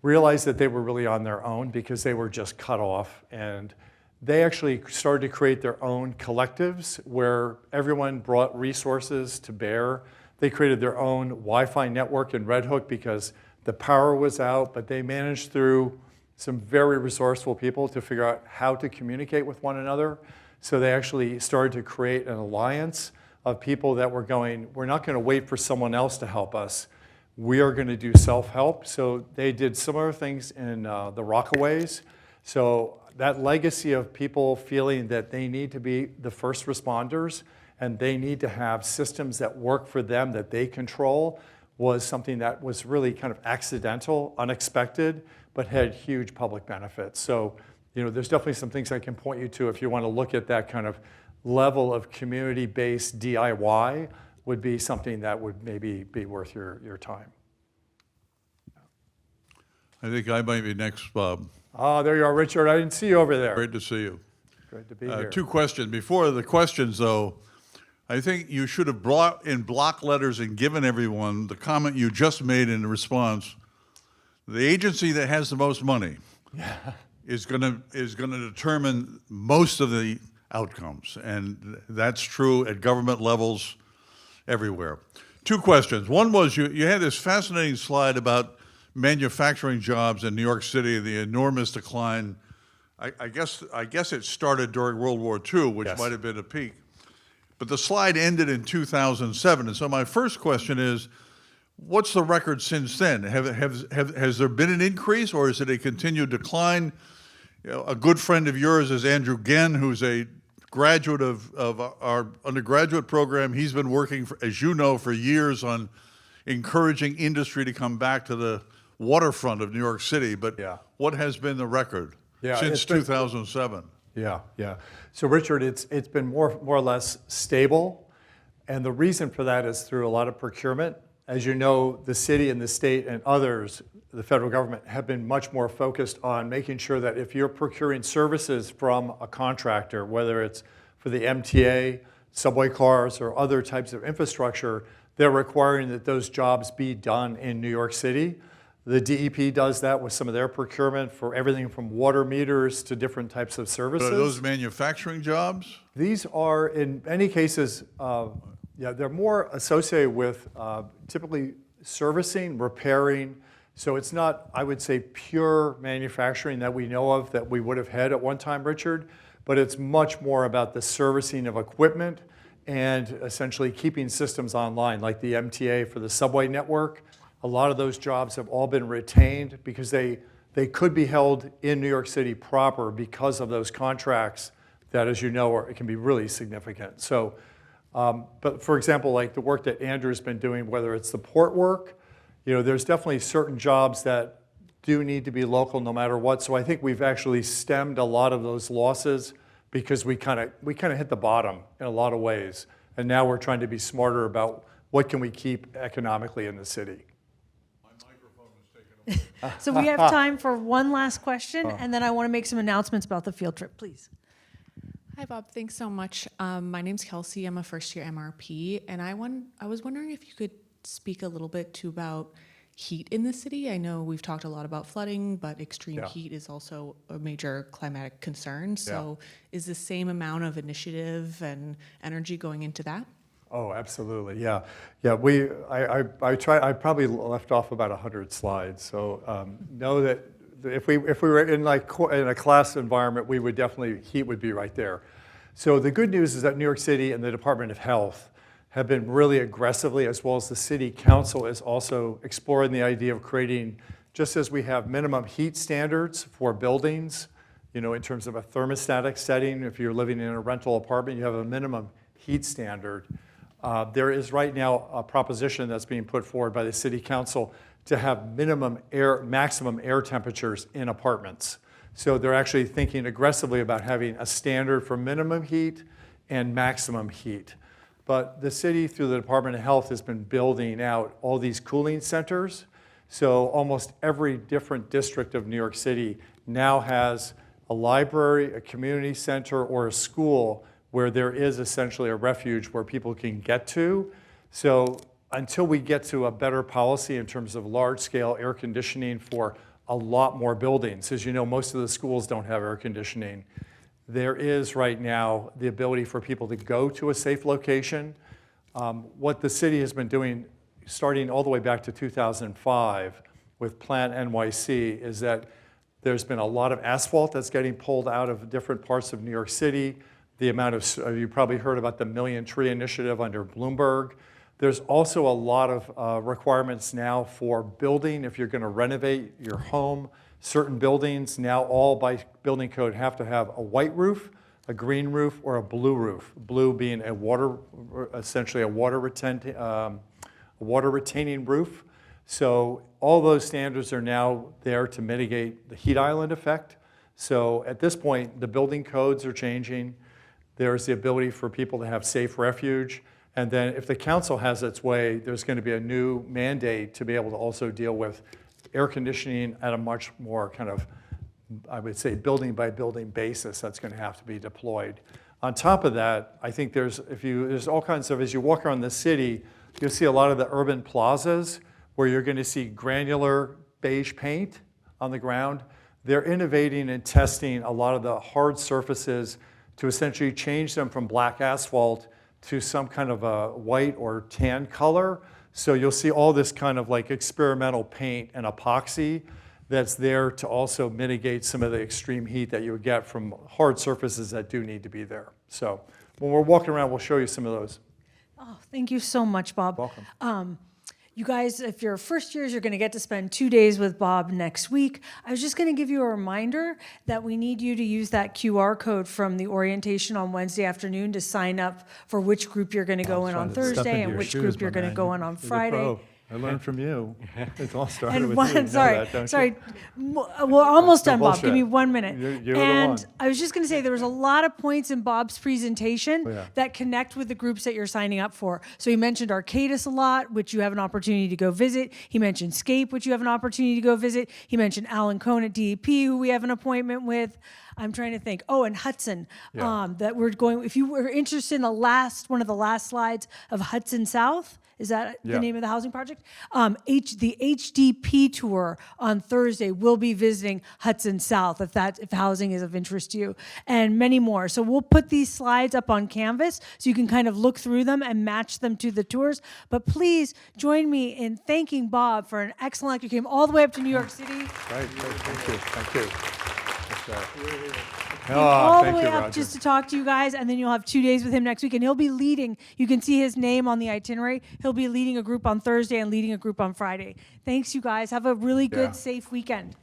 realized that they were really on their own because they were just cut off. And they actually started to create their own collectives where everyone brought resources to bear. They created their own Wi-Fi network in Red Hook because the power was out, but they managed through some very resourceful people to figure out how to communicate with one another. So they actually started to create an alliance of people that were going, we're not going to wait for someone else to help us. We are going to do self-help. So they did similar things in the Rockaways. So that legacy of people feeling that they need to be the first responders and they need to have systems that work for them that they control was something that was really kind of accidental, unexpected, but had huge public benefits. So, there's definitely some things I can point you to if you want to look at that kind of level of community-based DIY would be something that would maybe be worth your time. I think I might be next, Bob. Oh, there you are, Richard. I didn't see you over there. Great to see you. Great to be here. Two questions. Before the questions, though, I think you should have brought in block letters and given everyone the comment you just made in response. The agency that has the most money is going to determine most of the outcomes, and that's true at government levels everywhere. Two questions. One was you had this fascinating slide about manufacturing jobs in New York City, the enormous decline. I guess it started during World War II, which Yes. might have been a peak. But the slide ended in 2007. And so my first question is, what's the record since then? Has there been an increase or is it a continued decline? A good friend of yours is Andrew Genn, who's a graduate of our undergraduate program. He's been working, as you know, for years on encouraging industry to come back to the waterfront of New York City. But what has been the record since 2007? Yeah. So Richard, it's been more or less stable, and the reason for that is through a lot of procurement. As you know, the city and the state and others, the federal government, have been much more focused on making sure that if you're procuring services from a contractor, whether it's for the MTA, subway cars, or other types of infrastructure, they're requiring that those jobs be done in New York City. The DEP does that with some of their procurement for everything from water meters to different types of services. But are those manufacturing jobs? These are, in many cases, they're more associated with typically servicing, repairing. So it's not, I would say, pure manufacturing that we know of that we would have had at one time, Richard, but it's much more about the servicing of equipment and essentially keeping systems online, like the MTA for the subway network. A lot of those jobs have all been retained because they could be held in New York City proper because of those contracts that, as you know, it can be really significant. So, but for example, like the work that Andrew's been doing, whether it's the port work, there's definitely certain jobs that do need to be local no matter what. So I think we've actually stemmed a lot of those losses because we kind of hit the bottom in a lot of ways. And now we're trying to be smarter about what can we keep economically in the city. So we have time for one last question, and then I want to make some announcements about the field trip, please. Hi, Bob. Thanks so much. My name's Kelsey. I'm a first-year MRP, and I was wondering if you could speak a little bit about heat in the city. I know we've talked a lot about flooding, but extreme heat is also a major climatic concern. So is the same amount of initiative and energy going into that? Oh, absolutely, yeah. I probably left off about 100 slides. So know that if we were in a class environment, heat would be right there. So the good news is that New York City and the Department of Health have been really aggressively, as well as the City Council is also exploring the idea of creating, just as we have minimum heat standards for buildings, in terms of a thermostatic setting. If you're living in a rental apartment, you have a minimum heat standard. There is right now a proposition that's being put forward by the City Council to have maximum air temperatures in apartments. So they're actually thinking aggressively about having a standard for minimum heat and maximum heat. But the city, through the Department of Health, has been building out all these cooling centers. So almost every different district of New York City now has a library, a community center, or a school where there is essentially a refuge where people can get to. So until we get to a better policy in terms of large-scale air conditioning for a lot more buildings, as you know, most of the schools don't have air conditioning. There is right now the ability for people to go to a safe location. What the city has been doing, starting all the way back to 2005 with Plant NYC, is that there's been a lot of asphalt that's getting pulled out of different parts of New York City. The amount of, you probably heard about the Million Tree Initiative under Bloomberg. There's also a lot of requirements now for building. If you're going to renovate your home, certain buildings now all by building code have to have a white roof, a green roof, or a blue roof. Blue being essentially a water retaining roof. So all those standards are now there to mitigate the heat island effect. So at this point, the building codes are changing. There's the ability for people to have safe refuge. And then if the council has its way, there's going to be a new mandate to be able to also deal with air conditioning at a much more kind of, I would say, building by building basis that's going to have to be deployed. On top of that, I think there's all kinds of, as you walk around the city, you'll see a lot of the urban plazas where you're going to see granular beige paint on the ground. They're innovating and testing a lot of the hard surfaces to essentially change them from black asphalt to some kind of a white or tan color. So you'll see all this kind of like experimental paint and epoxy that's there to also mitigate some of the extreme heat that you would get from hard surfaces that do need to be there. So when we're walking around, we'll show you some of those. Oh, thank you so much, Bob. Welcome. You guys, if you're first years, you're going to get to spend 2 days with Bob next week. I was just going to give you a reminder that we need you to use that QR code from the orientation on Wednesday afternoon to sign up for which group you're going to go in on Thursday and which group you're going to go in on Friday. I learned from you. It all started And with one, you. You know sorry, that, don't sorry. you? We're almost No done, Bob. bullshit. Give me 1 minute. You're the and one. I was just going to say there was a lot of points in Bob's presentation Yeah. that connect with the groups that you're signing up for. So he mentioned Arcadis a lot, which you have an opportunity to go visit. He mentioned Scape, which you have an opportunity to go visit. He mentioned Alan Cohn at DEP, who we have an appointment with. I'm trying to think. Oh, and Hudson, that we're going. If you were interested in one of the last slides of Hudson South. Is that the name of the housing project? The HDP tour on Thursday will be visiting Hudson South, if housing is of interest to you, and many more. So we'll put these slides up on Canvas so you can kind of look through them and match them to the tours. But please join me in thanking Bob for an excellent lecture. You came all the way up to New York City. Right. Thank you. Thank you. Came all the thank way you, up Roger. just to talk to you guys, and then you'll have 2 days with him next week, and he'll be leading. You can see his name on the itinerary. He'll be leading a group on Thursday and leading a group on Friday. Thanks, you guys. Have a really good, safe weekend.